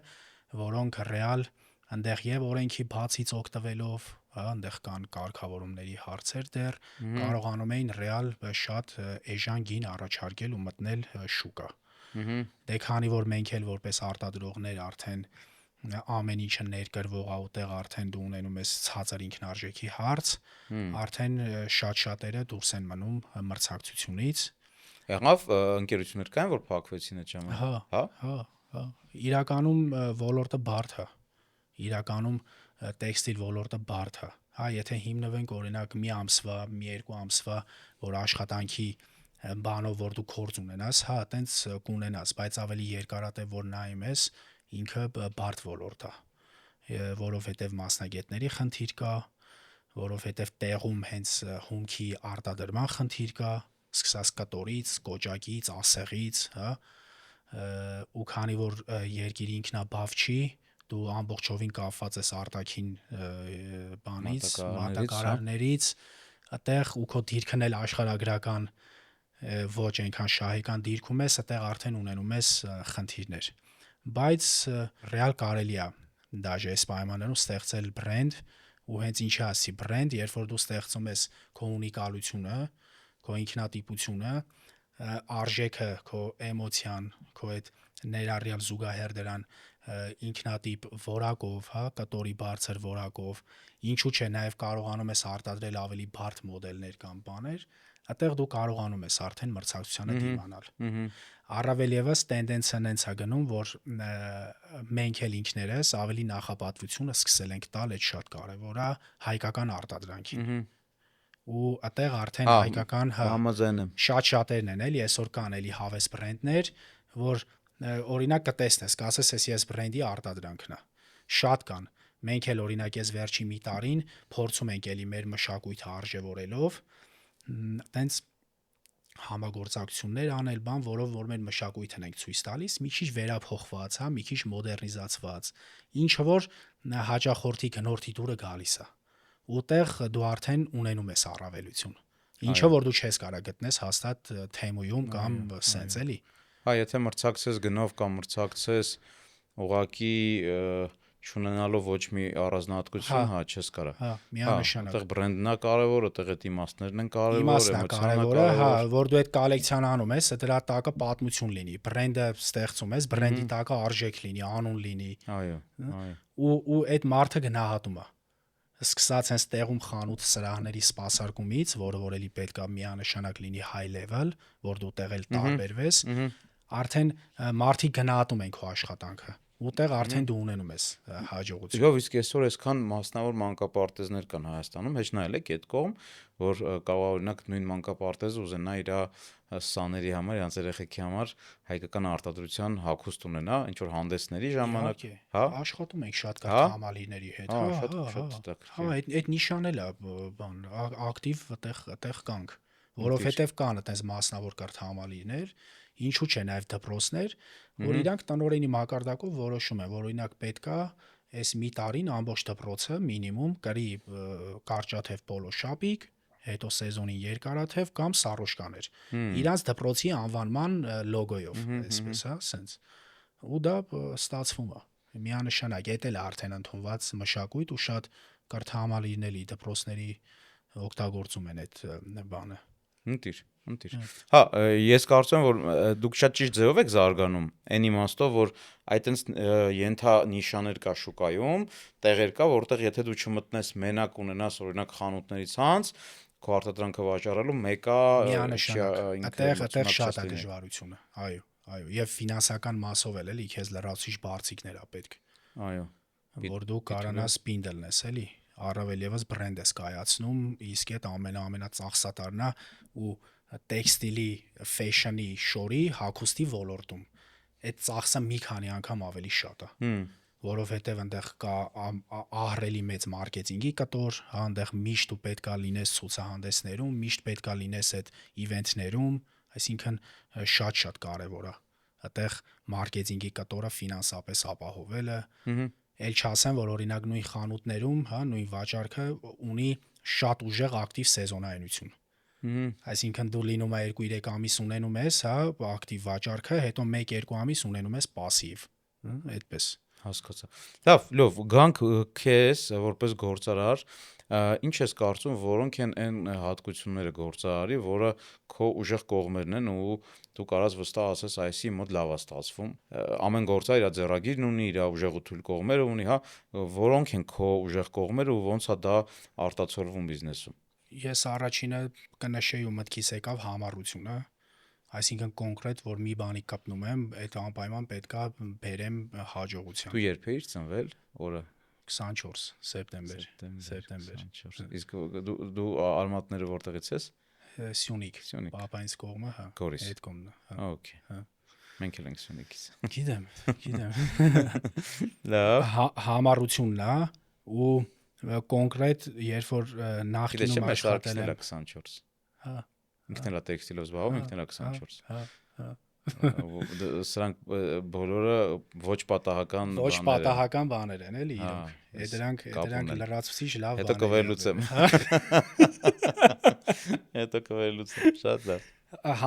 որոնք ռեալ այնտեղ եւ օրենքի բացից օգտվելով, հա, այնտեղ կան կարգավորումների հարցեր դեռ կարողանում էին ռեալ շատ էժան գին առաջարկել ու մտնել շուկա։ Դե քանի որ մենք էլ որպես արտադրողներ արդեն ամեն ինչը ներկրվող աղտեղ արդեն դու ունենում ես ցածր ինքնարժեքի հարց, արդեն շատ-շատերը դուրս են մնում մրցակցությունից։ Եղավ ընկերություններ կային, որ փակվեցին այդ ժամանակ։ Հա։ Իրականում ոլորտը բարդ է։ Իրականում տեքստիլ ոլորտը բարդ է։ Հա, եթե հիմնվենք օրինակ մի ամսվա, մի երկու ամսվա, որ աշխատանքի բանով որ դու կորձ ունենաս, հա, տենց կունենաս, բայց ավելի երկարատև որ նայում ես, ինքը բարդ ոլորտ է, որովհետև մասնագետների խնդիր կա, որովհետև տեղում հենց հումքի արտադրման խնդիր կա, սկսած կտորից, կոճակից, ասեղից, հա, ու քանի որ երկիրը ինքնաբավ չի, դու ամբողջովին կապված ես արտաքին բանից, մատակարարներից, այդտեղ ու քո դիրքն էլ աշխարհագրական ոչ այնքան շահեկան դիրքում ես, այդտեղ արդեն ունենում ես խնդիրներ։ Բայց ռեալ կարելի է դաժե այս պայմաններում ստեղծել բրենդ ու հենց ինչի ասի բրենդ, երբ որ դու ստեղծում ես քո ունիկալությունը, քո ինքնատիպությունը, արժեքը, քո էմոցիան, քո այդ ներառյալ զուգահեռ դրան ինքնատիպ որակով, հա, կտորի բարձր որակով, ինչու՞ չէ, նաև կարողանում ես արտադրել ավելի բարդ մոդելներ կամ բաներ, այդտեղ դու կարողանում ես արդեն մրցակցությանը դիմանալ։ Առավել եւս տենդենսն հենց է գնում, որ մենք էլ ինքներս ավելի նախապատվությունը սկսել ենք տալ, այդ շատ կարևոր է հայկական արտադրանքին։ Ու այդտեղ արդեն հայկական, հա, համաձայն եմ։ Շատ-շատերն են էլի այսօր կան էլի հավես բրենդներ, որ օրինակ կտեսնես, կասես, ես բրենդի արտադրանքն է։ Շատ կան։ Մենք էլ օրինակ ես վերջի մի տարին փորձում ենք էլի մեր մշակույթը արժևորելով, տենց համագործակցություններ անել, բան, որով որ մեր մշակույթն ենք ցույց տալիս, մի քիչ վերափոխված, հա, մի քիչ մոդեռնիզացված, ինչը որ հաճախորդի գնորդի դուրը գալիս է։ Ուտեղ դու արդեն ունենում ես առավելություն։ Ինչը որ դու չես կարող գտնես հաստատ Թեմոյում կամ սենց էլի։ Հա, եթե մրցակցես գնով կամ մրցակցես ուղակի չունենալով ոչ մի առանձնահատկություն, հա, չես կարա։ Հա, միանշանակ։ Այդտեղ բրենդն է կարևոր, այդտեղ այդ իմաստներն են կարևոր, Իմաստն է էմոցիան է կարևորը, հա, կարևոր։ որ դու այդ կոլեկցիան անում ես, դրա տակը պատմություն լինի, բրենդը ստեղծում ես, բրենդի տակը արժեք լինի, անուն լինի։ Այո, այո։ Ու այդ մարդը գնահատում է։ Սկսած հենց տեղում խանութ սրահների սպասարկումից, որը որ էլի պետքա միանշանակ լինի high level, որ դու տեղել տարբերվես, արդեն մարդիկ գնահատում են քո աշխատանքը։ Ուտեղ արդեն դու ունենում ես հաջողություն։ Եվ իսկ այսօր այսքան մասնավոր մանկապարտեզներ կան Հայաստանում, հեչ նայել եք այդ կողմ, որ կարող օրինակ նույն մանկապարտեզը ուզենա իր սաների համար, իրանց երեխեքի համար հայկական արտադրության հագուստ ունենա, ինչ որ հանդեսների ժամանակ, հա, աշխատում ենք շատ կարթամալիների հետ, շատ հետաքրքիր։ հա, այդ նիշան էլ է, բան, ակտիվ այդտեղ կանք, որովհետև կան այդպես մասնավոր կարթամալիներ, ինչու՞ չէ նաև դպրոցներ, որ իրանք տնօրենի մակարդակով որոշում են, որ օրինակ պետքա այս մի տարին ամբողջ դպրոցը մինիմում կրի կարճաթև պոլո շապիկ, հետո սեզոնին երկարաթև կամ սառոշկաներ։ Իրանց դպրոցի անվանման լոգոյով, այսպես, հա, սենց։ Ու դա ստացվում է։ Միանշանակ էդ էլ արդեն ընդունված մշակույթ ու շատ կարթամալիների դպրոցների օգտագործում են այդ բանը։ Ընտիր։ Հա, ես կարծում եմ, որ դուք շատ ճիշտ ձևով եք զարգանում, այն իմաստով, որ այտենց ենթանիշաներ կա շուկայում, տեղեր կա, որտեղ եթե դու չմտնես մենակ ունենաս օրինակ խանութների ցանց, քո արտադրանքը վաճառելու մեկը այդտեղ շատ է դժվարությունը։ Այո, եւ ֆինանսական մասով էլ էլի քեզ լրացուցիչ բարձիկներ է պետք։ Այո, որ դու կարողանաս պինդ լնես, էլի։ Առավել եւս բրենդ ես կայացնում, իսկ այդ ամենածախսատարն է ու տեքստիլի, ֆեշնի, շորի, հագուստի ոլորտում այդ ծախսը մի քանի անգամ ավելի շատ է, որովհետև այնտեղ կա ահռելի մեծ մարքեթինգի կտոր, հա, այնտեղ միշտ ու պետքա լինես ցուցահանդեսներում, միշտ պետքա լինես այդ իվենթներում, այսինքն շատ կարևոր է այդտեղ մարքեթինգի կտորը ֆինանսապես ապահովելը, ել չասեմ, որ օրինակ նույն խանութներում, հա, նույն վաճառքը ունի շատ ուժեղ ակտիվ սեզոնայնություն։ Այսինքն դու լինում է 2-3 ամիս ունենում ես, հա, ակտիվ վաճառքը, հետո 1-2 ամիս ունենում ես пассив, այդպես։ Հասկացա։ Լավ, գանք քեզ որպես գործարար, ինչ ես կարծում, որոնք են այն հատկությունները գործարարի, որը քո ուժեղ կողմերն են ու դու կարաս վստահ ասես, այսի մոտ լավ է ստացվում։ Ամեն գործարար իր ձեռագիրն ունի, իր ուժեղ ու թույլ կողմերը ունի, հա, որոնք են քո ուժեղ կողմերը ու ոնց է դա արտացոլվում բիզնեսում։ Ես առաջինը կնշեի ու մտքիս եկավ համառությունը, այսինքն կոնկրետ, որ մի բանի կպնում եմ, այդ անպայման պետքա բերեմ հաջողության։ Դու երբ էիր ծնվել, օրը 24 սեպտեմբեր։ 24։ Իսկ դու արմատները որտեղից ես։ Սյունիք, պապայից կողմը, հա, Գորիս։ այդ կողմն է, հա։ Okay։ Հա։ Մենք էլ ենք Սյունիքից։ Գիտեմ։ Լավ։ Համառությունն է ու կոնկրետ, երբ որ նախկինում աշխատել եմ 24։ Հա։ Ինքն էլ է տեքստիլով զբաղվում, ինքն էլ է 24։ Հա։ Սրանք բոլորը ոչ պատահական Ոչ պատահական բաներ են, էլի իրոք։ Դրանք լրացուցիչ լավ բաներ են։ Հետո կվերլուծեմ։ Հետո կվերլուծեմ, շատ լավ։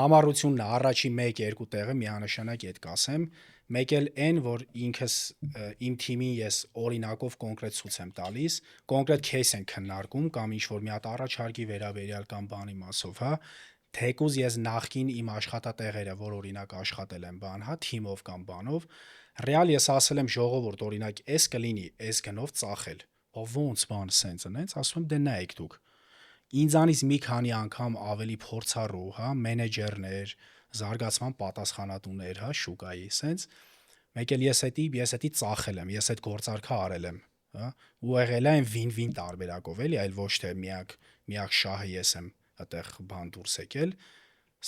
Համառությունն է առաջի 1-2 տեղը միանշանակ այդ կասեմ, մեկ էլ այն, որ ինքս իմ թիմին ես օրինակով կոնկրետ ցույց եմ տալիս, կոնկրետ кейս են քննարկում կամ ինչ որ մի հատ առաջարկի վերաբերյալ կամ բանի մասով, հա, թեկուզ ես նախքին իմ աշխատատեղերը, որ օրինակ աշխատել եմ բան, հա, թիմով կամ բանով, ռեալ ես ասել եմ ժողովուրդ, օրինակ, էս կլինի, էս գնով ծախել։ Ոնց բան սենց, ասում եմ դե նայեք դուք։ Ինձանից մի քանի անգամ ավելի փորձառու, հա, մենեջերներ, զարգացման պատասխանատուներ, հա, շուկայի, սենց մեկ էլ ես էդի ծախել եմ, ես այդ գործարքը արել եմ, հա, ու եղել է այն win-win տարբերակով, էլի, այլ ոչ թե միակ շահը ես եմ այդտեղ բան դուրս եկել,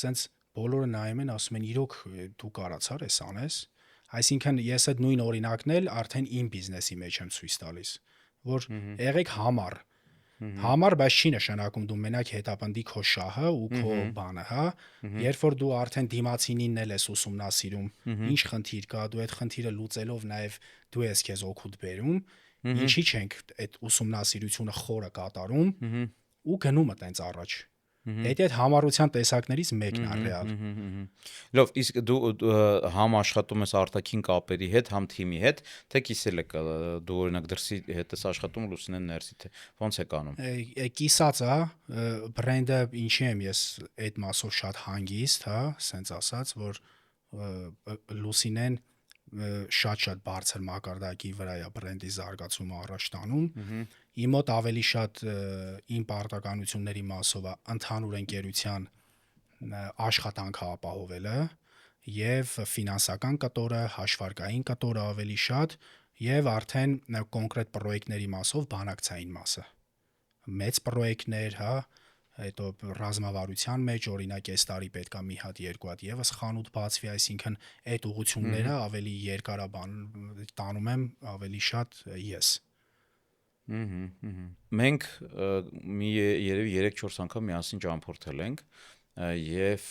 սենց բոլորը նայում են, ասում են իրոք դու կարացար ես անես, այսինքն ես այդ նույն օրինակն էլ արդեն իմ բիզնեսի մեջ եմ ցույց տալիս, որ եղեք համառ, բայց չի նշանակում դու մենակ հետապնդի քո շահը ու քո բանը, հա, երբ որ դու արդեն դիմացինին էլ ես ուսումնասիրում, ինչ խնդիր կա, դու այդ խնդիրը լուծելով նաև դու ես քեզ օգուտ բերում, ինչի՞ չենք այդ ուսումնասիրությունը խորը կատարում ու գնում տենց առաջ։ Դա համառության տեսակներից մեկն է ռեալ։ Լավ, իսկ դու համ աշխատում ես արտաքին կապերի հետ, համ թիմի հետ, թե կիսել եք դու օրինակ դրսի հետ ես աշխատում, Լուսինեն ներսի թե ո՞նց եք անում։ Կիսած է, բրենդը ինչի եմ ես այդ մասով շատ հանգիստ, հա, սենց ասած, որ Լուսինեն շատ բարձր մակարդակի վրա է բրենդի զարգացումը առաջ տանում։ Իմ մոտ ավելի շատ իմ պարտականությունների մասով է ընդհանուր ընկերության աշխատանքը ապահովելը եւ ֆինանսական կտորը, հաշվարկային կտորը ավելի շատ եւ արդեն կոնկրետ պրոյեկտների մասով բանակցային մասը։ Մեծ պրոյեկտներ, հա, հետո ռազմավարության մեջ օրինակ այս տարի պետքա մի հատ երկու հատ եւս խանութ բացվի, այսինքն այդ ուղղությունները ավելի երկարաբան տանում եմ ավելի շատ ես։ Մենք երևի 3-4 անգամ միասին ճամփորդել ենք եւ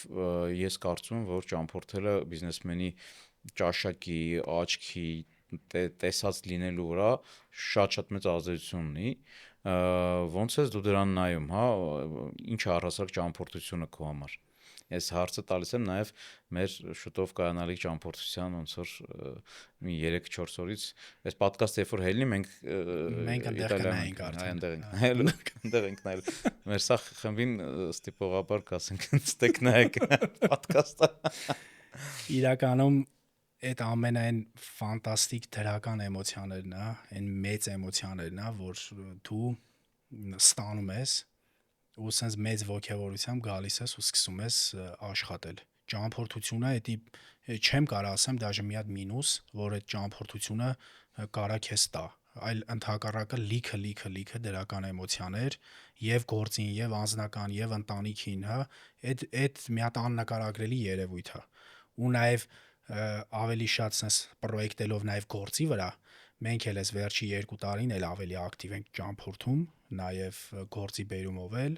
ես կարծում եմ, որ ճամփորդելը բիզնեսմենի ճաշակի, աչքի, տեսած լինելու վրա շատ մեծ ազդեցություն ունի։ Ոնց ես դու դրան նայում, հա, ինչ է առհասարակ ճամփորդությունը քո համար։ Ես հարցը տալիս եմ նաև մեր շուտով կայանալիք ճամփորդության ոնց որ մի 3-4 օրից այս ոդկասթը երբ որ հելնի մենք այնտեղ կնայենք արդեն այնտեղ ենք նայել մեր սա խմբին ստիպողաբար կասենք ստեք նայեք ոդկասթը իրականում այդ ամենայն ֆանտաստիկ դրական էմոցիաներն է, այն մեծ էմոցիաներն է, որ դու ստանում ես ու sense մեծ ոգևորությամբ գալիս ես ու սկսում ես աշխատել։ Ճամփորդությունը դա չեմ կարող ասեմ դաժե մի հատ մինուս, որ այդ ճամփորդությունը կարա քեզ տա, այլ ընդհակառակը լիքը դրական էմոցիաներ եւ գործին եւ անձնական եւ ընտանիքին, հա, այդ մի հատ աննկարագրելի երևույթ է։ Ու նաեւ ավելի շատ sense պրոյեկտելով նաեւ գործի վրա մենք էլ այս վերջի 2 տարին էլ ավելի ակտիվ ենք ճամփորդում, նաեւ գործի բերումով էլ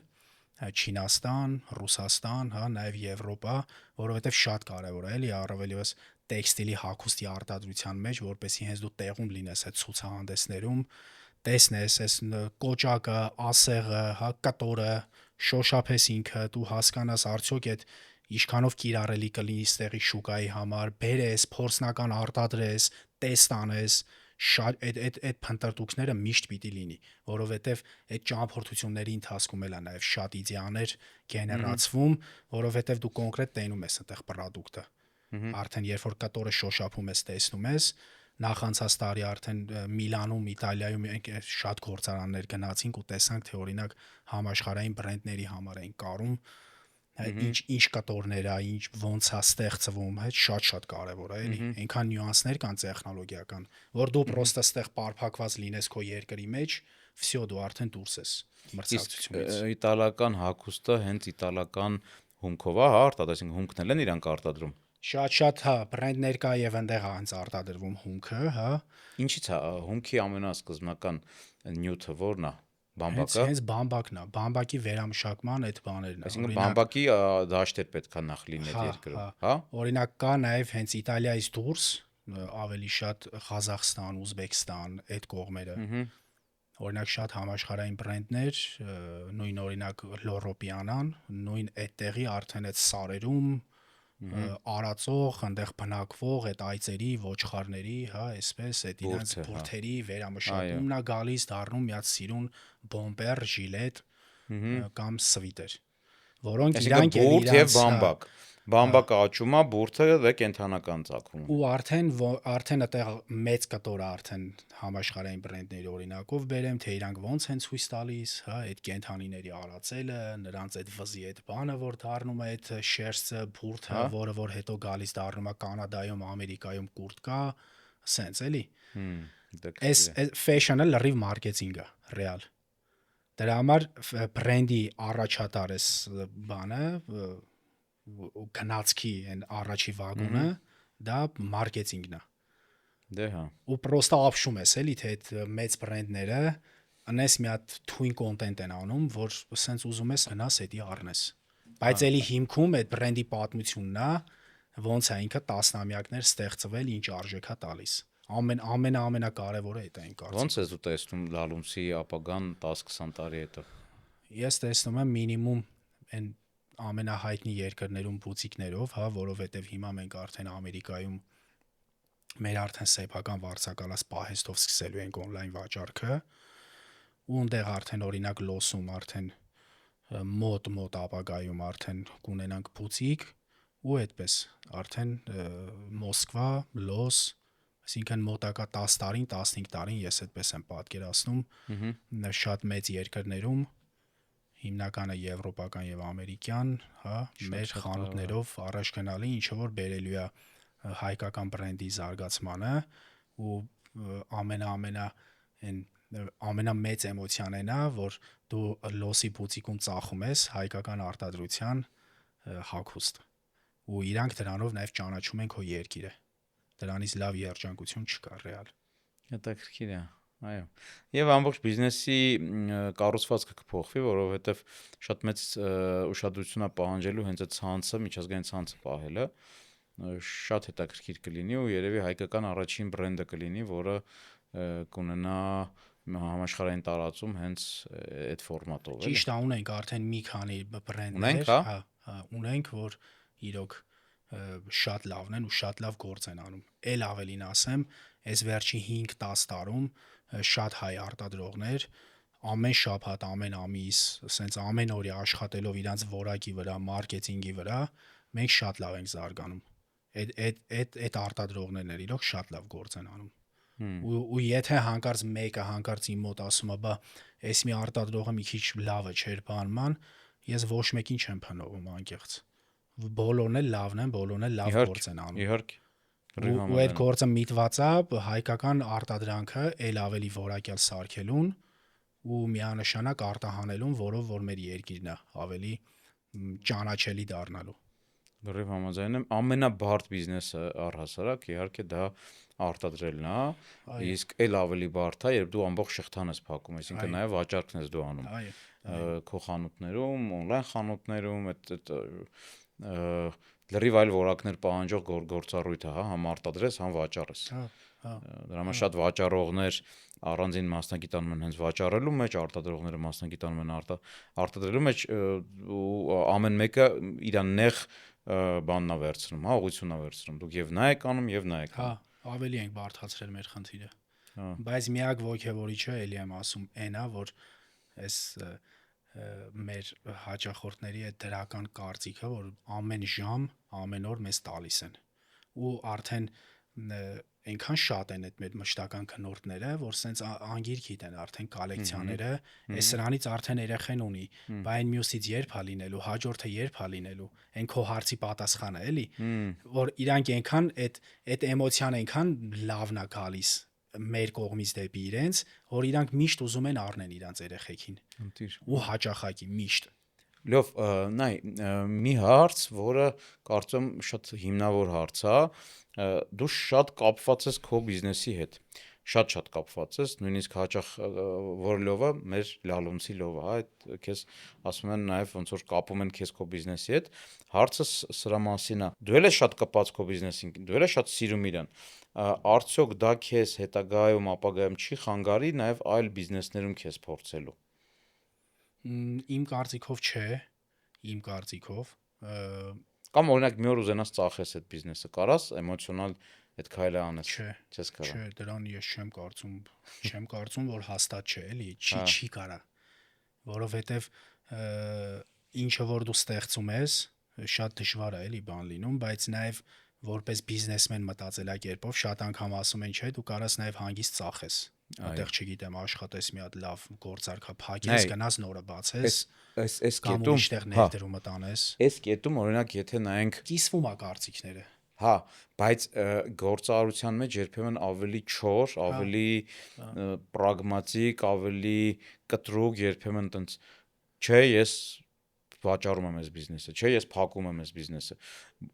Չինաստան, Ռուսաստան, հա, նաեւ Եվրոպա, որովհետեւ շատ կարեւոր է էլի առավելևս տեքստիլի հագուստի արտադրության մեջ, որպեսզի հենց դու տեղում լինես այդ ցուցահանդեսներում, տեսնես այս կոճակը, ասեղը, հա, կտորը, շոշափես ինքը, դու հասկանաս արդյոք այդ ինչքանով կիրառելի կլինի ստեղի շուկայի համար, բերես, փորձնական արտադրես, տեստ անես, շատ այդ փնտրտուքները միշտ պիտի լինի, որովհետև այդ ճամփորդությունների ընթացքում էլ է նաև շատ իդեաներ գեներացվում, որովհետև դու կոնկրետ տենում ես այդտեղ պրոդուկտը։ Արդեն երբ որ կտորը շոշափում ես, տեսնում ես, նախանցած տարի արդեն Միլանում, Իտալիայում շատ գործարաններ գնացինք ու տեսանք, թե օրինակ համաշխարհային բրենդների համար են կարում, ինչ կտորներ է, ինչ ոնց է ստեղծվում, այդ շատ կարևոր է, էլի։ Այնքան նյուանսներ կան տեխնոլոգիական, որ դու պրոստը ստեղ պարփակված լինես քո երկրի մեջ, վсё դու արդեն դուրս ես մրցակցությունից։ Իտալական հագուստը հենց իտալական հումքով է, հա, արտադրում, հումքն էլ են իրանք արտադրում։ Շատ, հա, բրենդներ կա եւ այնտեղ է հենց արտադրվում հումքը, հա։ Ինչի՞ց է հումքի ամենասկզբնական նյութը որն է։ Բամբակը։ Հենց բամբակն է, բամբակի վերամշակման այդ բաներն են։ Այսինքն բամբակի դաշտեր պետք է նախ լինի այդ երկրում, հա։ Օրինակ կա նաև հենց Իտալիայից դուրս ավելի շատ Ղազախստան, Ուզբեկստան այդ կողմերը։ Օրինակ շատ համաշխարհային բրենդներ, նույն օրինակ Լորոպիանան, նույն այդտեղի արդեն այդ սարերում արածող, այնտեղ բնակվող այդ այծերի, ոչխարների, հա, այսպես այդ իրենց բուրթերի վերամշակումն է գալիս, դառնում միած սիրուն բոմբեր, ժիլետ կամ սվիտեր, որոնք իրանք էլ իրենց եւ բամբակ։ Բամբակը աճում է, բուրթը դե կենթանական ծագում։ Ու արդեն այդտեղ մեծ կտոր է արդեն համաշխարհային բրենդների օրինակով բերեմ, թե իրանք ոնց են ցույց տալիս, հա, այդ կենթանիների արածելը, նրանց այդ վզի այդ բանը, որ դառնում է այդ շերտը, բուրթը, որը որ հետո գալիս դառնում է Կանադայում, Ամերիկայում կուրտկա, սենց էլի։ Այս ֆեշնը լրիվ մարքեթինգ է, ռեալ։ Դրա համար բրենդի առաջատար էս բանը գնացքի այն առաջի վագոնը դա մարքեթինգն է։ Դե հա։ Ու պրոստը ապշում ես էլի թե այդ մեծ բրենդները անես մի հատ թույն կոնտենտ են անում, որ սենց ուզում ես գնաս էդի առնես։ Բայց էլի հիմքում այդ բրենդի պատմությունն է, ոնց է ինքը տասնամյակներ ստեղծվել, ինչ արժեք է տալիս։ Ամենակարևորը դա այն կարծիքով։ Ոնց ես դու տեսնում Լալումսի ապագան 10-20 տարի հետո։ Ես տեսնում եմ մինիմում այն ամենահայտնի երկրներում բուտիկներով, հա, որովհետև հիմա մենք արդեն Ամերիկայում մեր արդեն սեփական վարձակալած պահեստով սկսելու ենք on-line վաճառքը, ու այնտեղ արդեն օրինակ լոսում արդեն մոտ ապագայում արդեն կունենանք բուտիկ ու այդպես արդեն Մոսկվա, Լոս, այսինքն մոտակա 10 տարին, 15 տարին ես այդպես եմ պատկերացնում, շատ մեծ երկրներում հիմնականը եվրոպական եւ ամերիկյան, հա, մեր խանութներով առաջ գնալի, ինչը որ բերելու է հայկական բրենդի զարգացմանը ու ամենամեծ էմոցիան այն է, որ դու լոսի բուտիկում ծախում ես հայկական արտադրության հագուստ։ Ու իրանք դրանով նաեւ ճանաչում են քո երկիրը։ Դրանից լավ երջանկություն չկա ռեալ։ Հետաքրքիր է։ Այո։ Եվ ամբողջ բիզնեսի կառուցվածքը կփոխվի, որովհետև շատ մեծ ուշադրություն է պահանջելու հենց այդ ցանցը, միջազգային ցանցը պահելը, շատ հետաքրքիր կլինի ու երևի հայկական առաջին բրենդը կլինի, որը կունենա համաշխարհային տարածում հենց այդ ֆորմատով, էլի։ Ճիշտ է, ունենք արդեն մի քանի բրենդներ, հա, ունենք, որ իրոք շատ լավն են ու շատ լավ գործ են անում։ Էլ ավելին ասեմ, այս վերջի 5-10 տարում շատ հայ արտադրողներ ամեն շաբաթ, ամեն ամիս, ասենց ամեն օրյա աշխատելով իրանց որակի վրա, մարքեթինգի վրա, մենք շատ լավ ենք զարգանում։ Այդ արտադրողներն իրոք շատ լավ գործ են անում։ Ու եթե հանկարծ մեկը հանկարծ իմ մոտ ասում է, բա այս մի արտադրողը մի քիչ լավը չէր բանման, ես ոչ մեկին չեմ փնովում անկեղծ։ Բոլորն էլ լավն են, բոլորն էլ լավ գործ են անում։ Իհարկե։ Ու այդ գործը միտված է հայկական արտադրանքը ել ավելի որակյալ սարքելուն ու միանշանակ արտահանելուն, որով որ մեր երկիրն է ավելի ճանաչելի դառնալու։ Լրիվ համաձայն եմ, ամենաբարդ բիզնեսը առհասարակ իհարկե դա արտադրելն է, իսկ էլ ավելի բարդ է, երբ դու ամբողջ շղթան ես փակում, այսինքն նաև վաճառքն ես դու անում։ Քո խանութներում, on-line խանութներում, այդ լրիվ այլ որակներ պահանջող գործառույթ է, հա, համ արտադրես, համ վաճառես։ Դրա համար շատ վաճառողներ առանձին մասնագիտանում են հենց վաճառելու մեջ, արտադրողները մասնագիտանում են արտադրելու մեջ ու ամեն մեկը իր նեղ բանն է վերցնում, հա, ուղղությունն է վերցնում։ Դուք եւ նա եք անում, եւ նա եք անում։ Հա, ավելի ենք բարդացրել մեր խնդիրը։ Բայց միակ ոգևորիչը էլի եմ ասում, այն է, որ այս մեր հաճախորդների այդ դրական կարծիքը, որ ամեն ժամ, ամեն օր մեզ տալիս են։ Ու արդեն այնքան շատ են այդ մեր մշտական քննորդները, որ սենց անգիր գիտեն արդեն կոլեկցիաները, այս սրանից արդեն երախեն ունի, բա այն մյուսից երբ է լինելու, հաջորդը երբ է լինելու, այն քո հարցի պատասխանը էլի, որ իրանք այնքան այդ էմոցիան այնքան լավն է գալիս մեր կողմից դեպի իրենց, որ իրանք միշտ ուզում են առնեն իրանց երեխեքին։ Ու հաճախակի միշտ։ Լավ, նայ, մի հարց, որը կարծում եմ շատ հիմնավոր հարց է, դու շատ կապված ես քո բիզնեսի հետ։ Շատ կապված ես, նույնիսկ հաճախ որ լովը մեր լալունցի լովը, հա, այդ քեզ ասում են նաև ոնց որ կապում են քեզ քո բիզնեսի հետ։ Հարցը սրա մասին է։ Դու ես շատ կապված քո բիզնեսին, դու ես շատ սիրում իրան։ Արդյոք դա քեզ հետագայում, ապագայում չի խանգարի նաև այլ բիզնեսներում քեզ փորձելու։ Իմ կարծիքով չէ, իմ կարծիքով Կամ օրինակ մի օր ուզենաս ծախես այդ բիզնեսը, կարաս էմոցիոնալ այդ քայլը անես։ Չես կարա։ Չէ, դրան ես չեմ կարծում, որ հաստատ չէ, էլի, չի կարա։ Որովհետև ինչը որ դու ստեղծում ես, շատ դժվար է, էլի, բան լինում, բայց նաև որպես բիզնեսմեն մտածելակերպով շատ անգամ ասում են, չէ, դու կարաս նաև հանգիստ ծախես։ Այդտեղ չգիտեմ, աշխատես մի հատ լավ գործարքա փակես, գնաս նորը բացես, այս կամ ուրիշտեղ ներդրումը տանես։ Այս կետում օրինակ եթե նայենք կիսվում է կարծիքները։ Հա, բայց գործարարության մեջ երբեմն ավելի չոր, ավելի պրագմատիկ, ավելի կտրուկ, երբեմն տենց չէ, ես վաճառում եմ այս բիզնեսը, չէ, ես փակում եմ այս բիզնեսը։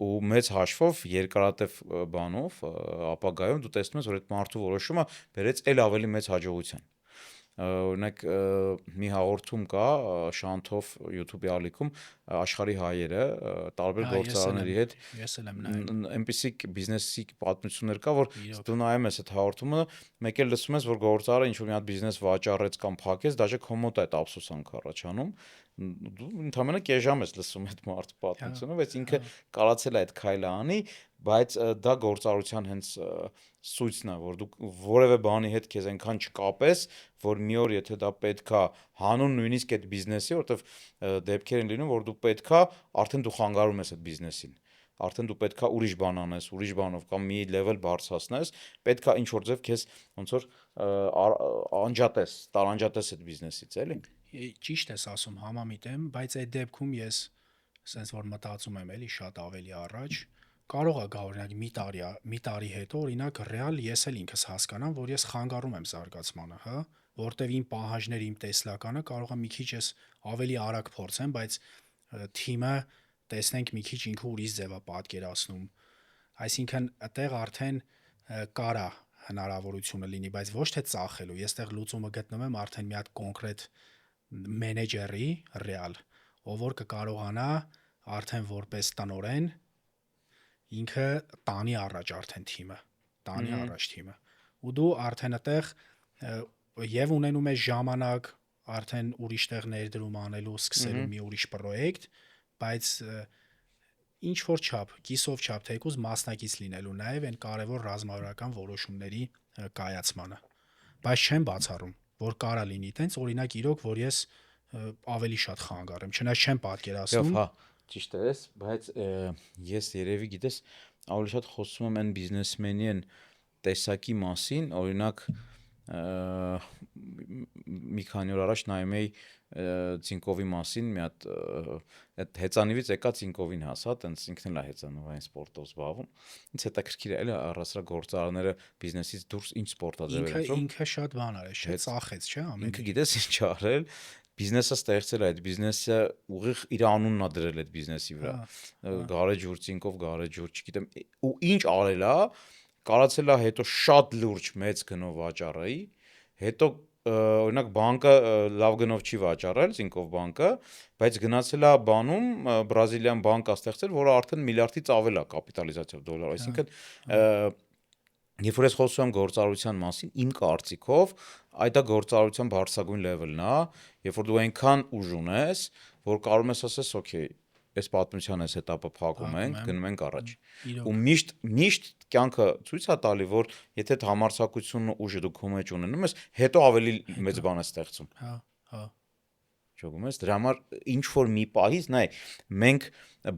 Ու մեծ հաշվով երկարատև բանով ապագայում դու տեսնում ես, որ այդ մարդու որոշումը բերեց էլ ավելի մեծ հաջողության։ Օրինակ մի հաղորդում կա Շանթով YouTube-ի ալիքում աշխարհի հայերը տարբեր գործարանների հետ այնպիսի բիզնեսի պատմություններ կա, որ դու նայում ես այդ հաղորդումը, մեկ էլ լսում ես, որ գործարարը ինչ-որ մի հատ բիզնես վաճառեց կամ փակեց, դաժե քո մոտ է այդ ափսոսանքը առաջանում։ Դու ընդհանրապես կես ժամ ես լսում այդ մարդու պատմությունը, բայց ինքը կարացել է այդ քայլը անի, բայց դա գործարարության հենց սույցն է, որ դու որևէ բանի հետ քեզ այնքան չկապես, որ մի օր եթե դա պետքա հանուն նույնիսկ այդ բիզնեսի, որովհետև դեպքեր են լինում, որ դու պետքա արդեն դու խանգարում ես այդ բիզնեսին։ Արդեն դու պետքա ուրիշ բան անես, ուրիշ բանով կամ մի level բարձրացնես, պետքա ինչ որ ձև քեզ ոնց որ անջատես, տարանջատես այդ բիզնեսից, էլի։ Ճիշտ ես ասում, համամիտ եմ, բայց այդ դեպքում ես sense որ մտածում եմ էլի շատ ավելի առաջ, կարող է գա օրինակ մի տարի հետո օրինակ ռեալ ես էլ ինքս հասկանամ, որ ես խանգարում եմ զարգացմանը, հա, որտեվ իմ պահանջները, իմ տեսլականը կարող է մի քիչ ես ավելի արագ փորձեմ, բայց թիմը տեսնենք մի քիչ ինքը ուրիշ ձև է պատկերացնում։ Այսինքն այդտեղ արդեն կարա հնարավորությունը լինի, բայց ոչ թե ծախելու, ես այդտեղ լուծումը գտնում եմ արդեն մի հատ կոնկրետ մենեջերի ռեալ, ով որ կկարողանա արդեն որպես տնօրեն ինքը տանի առաջ արդեն թիմը, տանի առաջ թիմը։ Ու դու արդեն այդտեղ եւ ունենում ես ժամանակ արդեն ուրիշտեղ ներդրում անելու, սկսելու մի ուրիշ պրոյեկտ, բայց ինչ որ չափ, կիսով չափ թեկուզ մասնակից լինելու նաև այն կարևոր ռազմավարական որոշումների կայացմանը։ Բայց չեմ բացառում, որ կարա լինի տենց, օրինակ իրոք, որ ես ավելի շատ խանգարեմ, չնայած չեմ պատկերացնում։ Հա, ճիշտ է, բայց ես երևի գիտես, ավելի շատ խոսում եմ այն բիզնեսմենի այն տեսակի մասին, օրինակ մի քանի օր առաջ նայում էի Ցինկովի մասին, մի հատ այդ հեծանիվից եկա Ցինկովին հասա, տենց ինքն էլ է հեծանվային սպորտով զբաղվում։ Ինձ հետաքրքիր է, էլի առասրա գործարանները բիզնեսից դուրս ինչ սպորտ է ձևավորում։ Ինքը շատ բան արեց, չէ՞, ծախեց, չէ՞, ամեն։ Ինքը գիտես ինչ արել, բիզնեսը ստեղծել է, այդ բիզնեսը ուղիղ իր անունն է դրել այդ բիզնեսի վրա։ Գարեջուր, Ցինկով Գարեջուր, չգիտեմ, ու ինչ արել է, կարացել է հետո շատ լուրջ մեծ գնով վաճառայի, հետո օրինակ բանկը լավ գնով չի վաճառել Զինկով բանկը, բայց գնացել է բանում բրազիլիան բանկ է ստեղծել, որը արդեն միլիարդից ավել է կապիտալիզացիայով դոլար, այսինքն երբ որ ես խոսում եմ գործարարության մասին, իմ կարծիքով այդ է գործարարության բարձրագույն լեվելն է, երբ որ դու այնքան ուժ ունես, որ կարող ես ասես, օքեյ, այս պատմության այս этаպը փակում ենք, գնում ենք առաջ։ Ու միշտ կյանքը ցույց է տալի, որ եթե այդ համարձակությունն ու ուժը դու քո մեջ ունենում ես, հետո ավելի մեծ բան է ստեղծում։ Հա։ Ճոգում ես, դրա համար ինչ որ մի պահից, նայ, մենք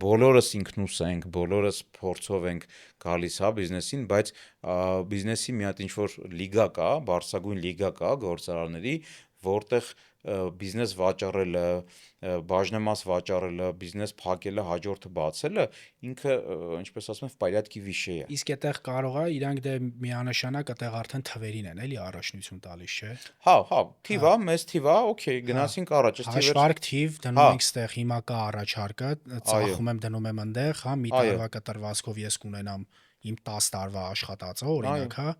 բոլորս ինքնուս ենք, բոլորս փորձով ենք գալիս, հա, բիզնեսին, բայց բիզնեսի մի հատ ինչ որ լիգա կա, բարձրագույն լիգա կա գործարարների, որտեղ բիզնես վաճառելը, բաժնեմաս վաճառելը, բիզնես փակելը, հաջորդը բացելը ինքը, ինչպես ասում են, в порядке вещей է։ Իսկ այդտեղ կարող է իրանք դե միանշանակ այդտեղ արդեն թվերին են, էլի առաջնություն տալիս, չէ։ Հա, թիվ է, մեծ թիվ է, օքեյ, գնացինք առաջ, այս թիվեր։ Հաշվարկ թիվ դնում ենք ստեղ, հիմա կա առաջարկը, ծախում եմ դնում եմ այնտեղ, հա, մի տարվա կտրվածքով ես կունենամ իմ 10 տարվա աշխատածը, օրինակ, հա,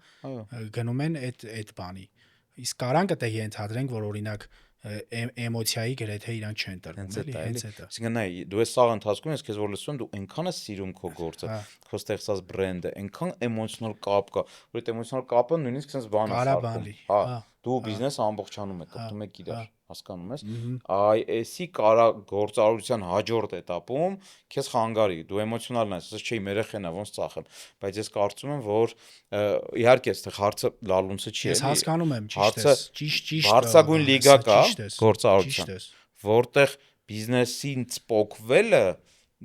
գնում են այդ բանի։ Իսկ կարանք այդտեղ ենթադրենք, որ օրինակ էմոցիայի գրեթե իրան չեն տրվում, էլի, հենց այդ է։ Այսինքն նայ, դու ես սաղ ընթացքում ես քեզ որ լսում դու այնքան ես սիրում քո գործը, քո ստեղծած բրենդը, այնքան էմոցիոնալ կապ կա, որ այդ էմոցիոնալ կապը նույնիսկ sense բան է սարքում։ Հա, դու բիզնեսը ամբողջանում եք, կապտում եք իրար, հասկանում ես։ Այսի կարա գործարարության հաջորդ этаպում քեզ խանգարի, դու էմոցիոնալ ես, ասես չէ, իմ երեխան է, ոնց ծախեմ, բայց ես կարծում եմ, որ իհարկե այստեղ հարցը լալունցը չի, ես հասկանում եմ, ճիշտ բարձրագույն լիգա կա գործարարության, որտեղ բիզնեսին սփոքվելը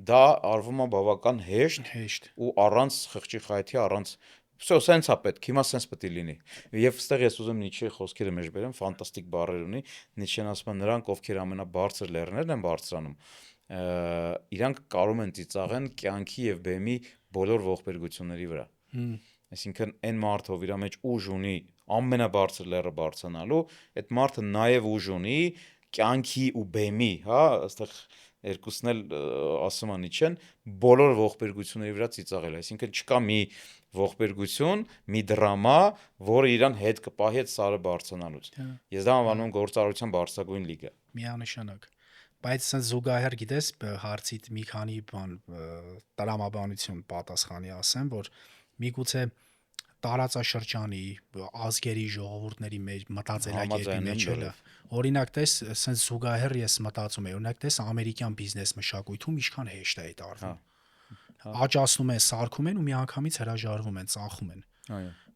դա արվում է բավական հեշտ ու առանց խղճի խայթի, առանց Всё, սենց է պետք, հիմա սենց պետք է լինի։ Եվ այստեղ ես ուզում Նիչեի խոսքերը մեջ բերեմ, ֆանտաստիկ բառեր ունի։ Նիչեն ասում է նրանք, ովքեր ամենաբարձր լեռներն են բարձրանում, իրանք կարող են ծիծաղեն կյանքի եւ բեմի բոլոր ողբերգությունների վրա։ Այսինքն այն մարդը, ով իր մեջ ուժ ունի ամենաբարձր լեռը բարձրանալու, այդ մարդը նաեւ ուժ ունի կյանքի ու բեմի, հա, այստեղ երկուսն էլ ասում են Նիչեն, բոլոր ողբերգությունների վրա ծիծաղել, այսինքն չկա մի ողբերգություն, մի դրամա, որը իրան հետ կպահի այդ սարը բարձրանալուց։ Ես դա անվանում եմ գործարարության բարձրագույն լիգա։ Միանշանակ։ Բայց sense զուգահեռ գիտես հարցիդ մի քանի բան տրամաբանություն պատասխանի ասեմ, որ միգուցե տարածաշրջանի ազգերի ժողովուրդների մեր մտածելակերպի մեջ էլ օրինակ տես sense զուգահեռ ես մտածում եմ օրինակ տես ամերիկյան բիզնես մշակույթում ինչքան հեշտ է այդ արվում աճացնում են սարքում են ու միանգամից հրաժարվում են ծախում են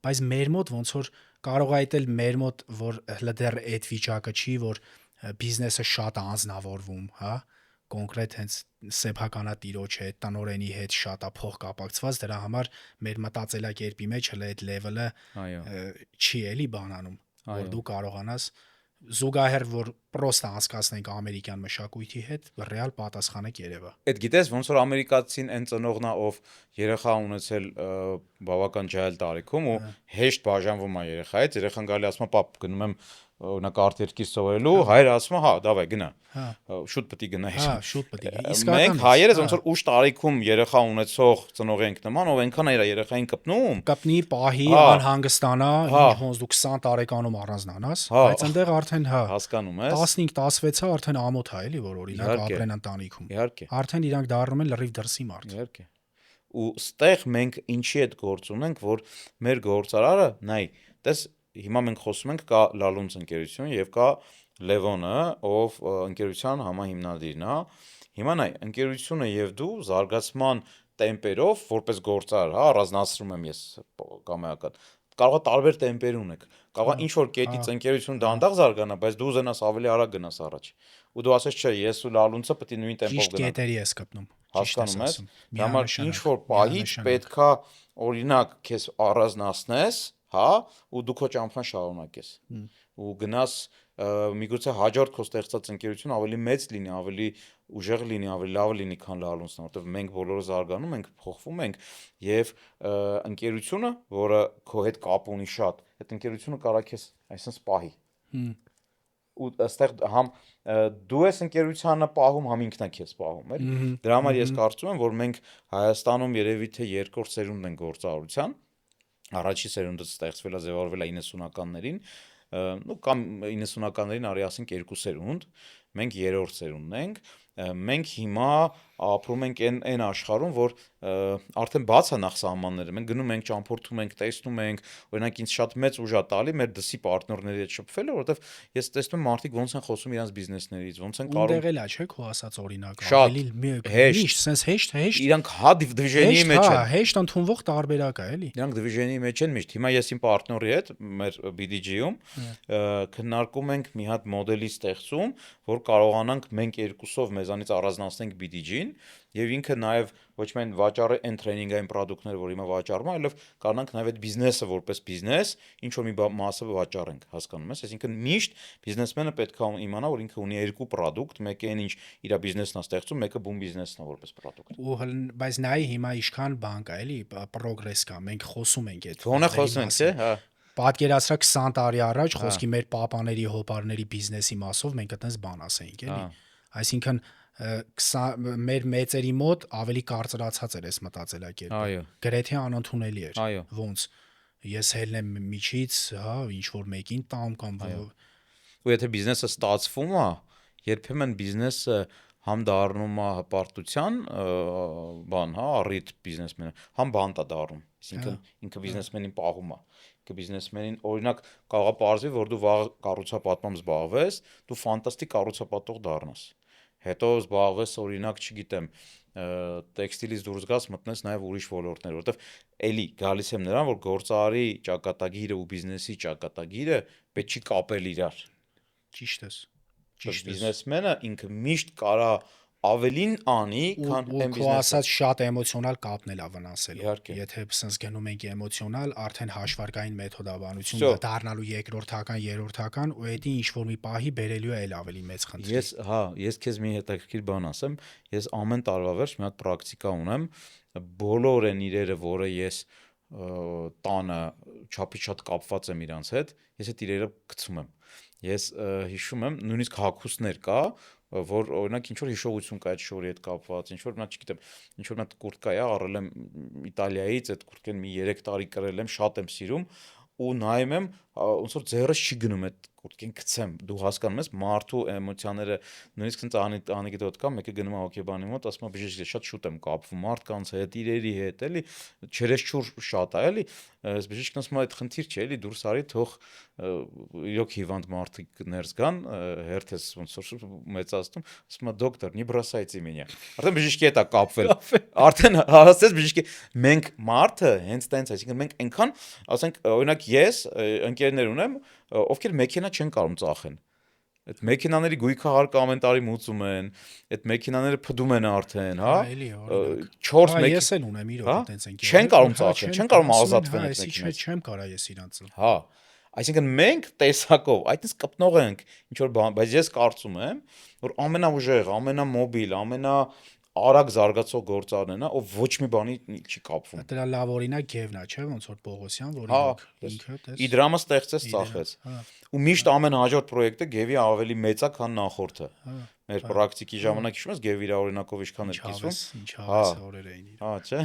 բայց մեր մոտ ոնց որ կարող է այդել մեր մոտ որ հələ դեռ այդ վիճակը չի որ բիզնեսը շատ է անձնավորվում հա կոնկրետ հենց սեփականատիրոջ հետ, տնօրենի հետ շատ է փող կապակցված, դրա համար մեր մտածելակերպի մեջ հələ այդ լեվելը չի էլի բանանում, որ դու կարողանաս զուգահեռ որ պրոստը հասկացնենք ամերիկյան մշակույթի հետ, ռեալ պատասխանը կերևա։ Այդ գիտես ոնց որ ամերիկացին այն ծնողն է, ով երեխա ունեցել բավական ջահել տարիքում ու հեշտ բաժանվում է երեխայից, երեխան գալի ասում է, պապ, գնում եմ օրինակ արտերկիր սովորելու, հայրը ասում է, հա, դավայ գնա։ Շուտ պետք է գնայ։ Հա, շուտ պետք է։ Իսկ մենք հայերս ոնց որ ուշ տարիքում երեխա ունեցող ծնող ենք նման, ով այնքան է իր երեխային կպնում, կպնի, պահի, անհանգստանա, ոնց դու 20 տարեկանում առանձնանաս, բայց այնտեղ արդեն հա, հասկանում ես։ 15-16-ը արդեն ամոթ է էլի, որ օրինակ ապրեն ընտանիքում։ Իհարկե։ Արդեն իրանք դառնում են լրիվ դրսի մարդ։ Իհարկե։ Ու ստեղ մենք ինչի այդ գործ ունենք, որ մեր գործարարը, նայ, տես հիմա մենք խոսում ենք կա Լալունց ընկերություն եւ կա Լևոնը, ով ընկերության համահիմնադիրն է։ Հիմա նայ, ընկերությունը եւ դու զարգացման տեմպերով, որպես գործարար, հա, առանձնացնում եմ ես կամայական, կարող է տարբեր տեմպեր ունեք։ Կարող է ինչ որ կետից ընկերություն դանդաղ զարգանա, բայց դու ուզենաս ավելի արագ գնաս առաջ։ Ու դու ասես, չէ, ես ու Լալունցը պետք է նույն տեմպով գնանք։ Ճիշտ կետերի ես կպնում։ Հասկանում ես։ Դա համար ինչ որ պահից պետքա օրինակ քեզ առանձնացնես, հա, ու դու քո ճամփան շարունակես։ Ու գնաս միգուցե հաջորդ քո ստեղծած ընկերությունը ավելի մեծ լինի, ավելի ուժեղ լինի, ավելի լավ լինի, քան Լալունցն, որովհետև մենք բոլորը զարգանում ենք, փոխվում ենք եւ ընկերությունը, որը քո հետ կապ ունի շատ, այդ ընկերությունը կարա քեզ այսպես պահի։ Ու այստեղ համ դու ես ընկերությանը պահում, համ ինքն է քեզ պահում, էլի։ Դրա համար ես կարծում եմ, որ մենք Հայաստանում երևի թե երկրորդ սերունդն են գործարարության, առաջի սերունդը ստեղծվել է, ձևավորվել է 90-ականներին, կամ 90-ականներին արի ասենք 2 սերունդ, մենք 3-րդ սերունդն ենք, մենք հիմա ապրում ենք այն աշխարհում, որ արդեն բաց է նախ սահմանները, մենք գնում ենք, ճամփորդում ենք, տեսնում ենք, օրինակ ինձ շատ մեծ ուժ է տալի մեր դսի պարտներների հետ շփվելը, որովհետև ես տեսնում եմ մարդիկ ոնց են խոսում իրենց բիզնեսներից, ոնց են կարող Ունդեղել է, չէ՞ քո ասած օրինակը, Շատ հեշտ, միշտ, sense հեշտ, իրանք դիվիժենի մեջ են, հեշտ ընդունվող տարբերակ է, էլի։ Իրանք դիվիժենի մեջ են միշտ։ Հիմա ես իմ պարտների հետ մեր BDG-ում քննարկում ենք մի հատ մոդելի ստեղծում, որ կարողանանք մենք երկուսով մեզանից առանձնացնենք BDG-ին եւ ինքը նաեւ ոչ միայն վաճառի այն տրեյնինգային պրոդուկտները, որ հիմա վաճառում է, այլև կարողանանք նաեւ այդ բիզնեսը որպես բիզնես ինչ որ մի մասը վաճառենք, հասկանում ես, այսինքն միշտ բիզնեսմենը պետք է իմանա, որ ինքը ունի երկու պրոդուկտ, մեկը այն ինչ իր բիզնեսն է ստեղծում, մեկը բուն բիզնեսն է որպես պրոդուկտ։ Բայց նայ հիմա ինչքան բան կա, էլի, progress կա, մենք խոսում ենք այդ։ Ոնը խոսում ենք, չէ՞, հա։ Պատկերացրա 20 տարի առաջ խոսքի մեր պապաների, հոպարների բիզնեսի մասով մենք այդպես բան ասեինք, էլի։ Այսինքն մեր մեծերի մոտ ավելի կարծրացած էր այս մտածելակերպը։ Գրեթե անընդունելի էր։ Ոնց ես հելնեմ միջից, հա, ինչ որ մեկին տամ կամ ու եթե բիզնեսը ստացվում է, երբեմն բիզնեսը համ դառնում է հպարտության բան, հա, առիթ բիզնեսմենը, համ բանտ է դառնում։ Այսինքն ինքը բիզնեսմենին պահում է։ Ինքը բիզնեսմենին օրինակ կարող է պարզվի, որ դու վաղ կառուցապատմամբ զբաղվես, դու ֆանտաստիկ կառուցապատող դառնաս։ Հետո զբաղվես օրինակ, չգիտեմ, տեքստիլից դուրս գաս մտնես նաև ուրիշ ոլորտներ, որովհետև էլի գալիս եմ նրան, որ գործարարի ճակատագիրը ու բիզնեսի ճակատագիրը պետք չի կապել իրար։ Ճիշտ ես։ Բիզնեսմենը ինքը միշտ կարա ավելին անի, քան այն բիզնեսը։ Քո ասած շատ էմոցիոնալ կապն էլ է վնասելու։ Իհարկե։ Եթե sense գնում ենք էմոցիոնալ, արդեն հաշվարկային մեթոդաբանություն դառնալու երկրորդական, երրորդական, ու դա ինչ որ մի պահի բերելու է այլ ավելի մեծ խնդրի։ Ես քեզ մի հետաքրքիր բան ասեմ, ես ամեն տարվա վերջ մի հատ պրակտիկա ունեմ, բոլոր այն իրերը, որը ես տանը չափից շատ կապված եմ իրանց հետ, ես այդ իրերը գցում եմ։ Ես հիշում եմ, նույնիսկ հագուստներ կա, որ օրինակ ինչ որ հիշողություն կա այդ շորի հետ կապված, ինչ որ նա չգիտեմ, ինչ որ մի հատ կուրտկա է, առել եմ Իտալիայից, այդ կուրտկեն մի 3 տարի կրել եմ, շատ եմ սիրում ու նայում եմ, ոնց որ ձեռս չի գնում այդ կուրտկեն գցեմ, դու հասկանում ես մարդու էմոցիաները, նույնիսկ ինձ անեկդոտ կա, մեկը գնում է հոկեբանի մոտ, ասում է բժիշկ, շատ շուտ եմ կապվում մարդկանց հետ, իրերի հետ, էլի, չերեսչուր շատ է, էլի, այս բժիշկն ասում է այդ խնդիր չէ, էլի, դուրս արի, թող իրոք հիվանդ մարդիկ ներս գան, հերթես ոնց որ մեծացնում, ասում է դոկտոր, не бросайте меня։ Արդեն բժիշկի հետ է կապվել։ Արդեն հասցես բժիշկի, մենք մարդը հենց տենց, այսինքն մենք այնքան, ասենք, օրինակ ես ընկերներ ունեմ, ովքեր մեքենա չեն կարող ծախեն։ Այդ մեքենաների գույքը հարկը ամեն տարի մուծում են, այդ մեքենաները փդում են արդեն, հա։ 4 մեքենա։ Ես էլ ունեմ իրոք տենց ընկերներ։ Չեն կարող ծախեն, չեն կարող ազատվեն այդ մեքենաից։ Չեմ կարա ես իրանց։ Հա։ Այսինքն մենք տեսակով այդպես կպնող ենք ինչ որ բան, բայց ես կարծում եմ, որ ամենաուժեղ, ամենամոբիլ, ամենաարագ զարգացող գործարարն է նա, ով ոչ մի բանի չի կապվում։ Դրա լավ օրինակ Գևնա, չէ՞, ոնց որ Պողոսյան, որ ինքը դες Իդրամը ստեղծեց, ծախեց։ Ու միշտ ամեն հաջորդ պրոյեկտը Գևի ավելի մեծ է, քան նախորդը։ Մեր պրակտիկի ժամանակ հիշում ես Գևի իր օրինակով ինչքան էր կիսվում։ Ինչ հավես օրեր էին իր։ Հա, չէ։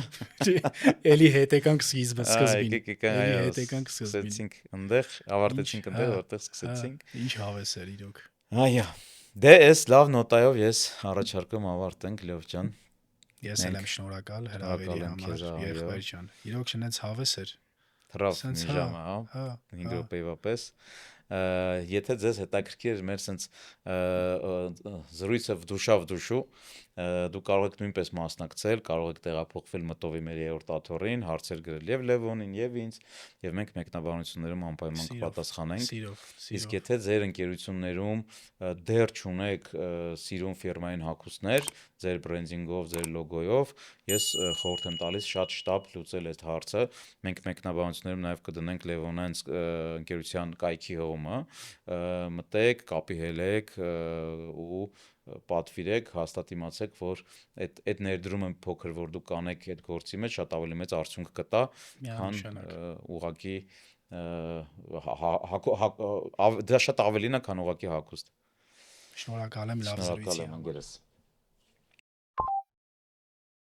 Էլի հետեկանք սկզբին։ Էլի հետեկանք սկսեցինք այնտեղ, ավարտեցինք այնտեղ, որտեղ սկսեցինք։ Ինչ հավես էր իրոք։ Այո։ Դե էս լավ նոտայով ես առաջարկում ավարտենք Լյով ջան։ Ես էլ եմ շնորհակալ հրավերի համար, եղբայր ջան։ Իրոք շնենց հավես էր։ Թրավ մի ժամ, հա։ 5 րոպեվա պես։ Եթե ձեզ հետաքրքիր մեր sense զրույցը վդուշա վդուշու, դու կարող եք նույնպես մասնակցել, կարող եք տեղափոխվել մտովի մեր երրորդ աթոռին, հարցեր գրել եւ Լևոնին եւ ինձ, եւ մենք մեկնաբանություններում անպայման կպատասխանենք։ Իսկ եթե ձեր ընկերություններում դեռ չունեք սիրուն ֆիրմային հագուստներ, ձեր բրենդինգով, ձեր լոգոյով, ես խորհուրդ եմ տալիս շատ շտապ լուծել այդ հարցը։ Մենք մեկնաբանություններում նաեւ կդնենք Լևոնանց ընկերության կայքի հողումը, մտեք, կապի հելեք ու պատվիրեք, հաստատ իմացեք, որ այդ ներդրումը փոքր որ դուք կանեք այդ գործի մեջ շատ ավելի մեծ արդյունք կտա, քան ուղղակի դա շատ ավելին է, քան ուղղակի հագուստ։ Շնորհակալ եմ լավ զրույցի համար։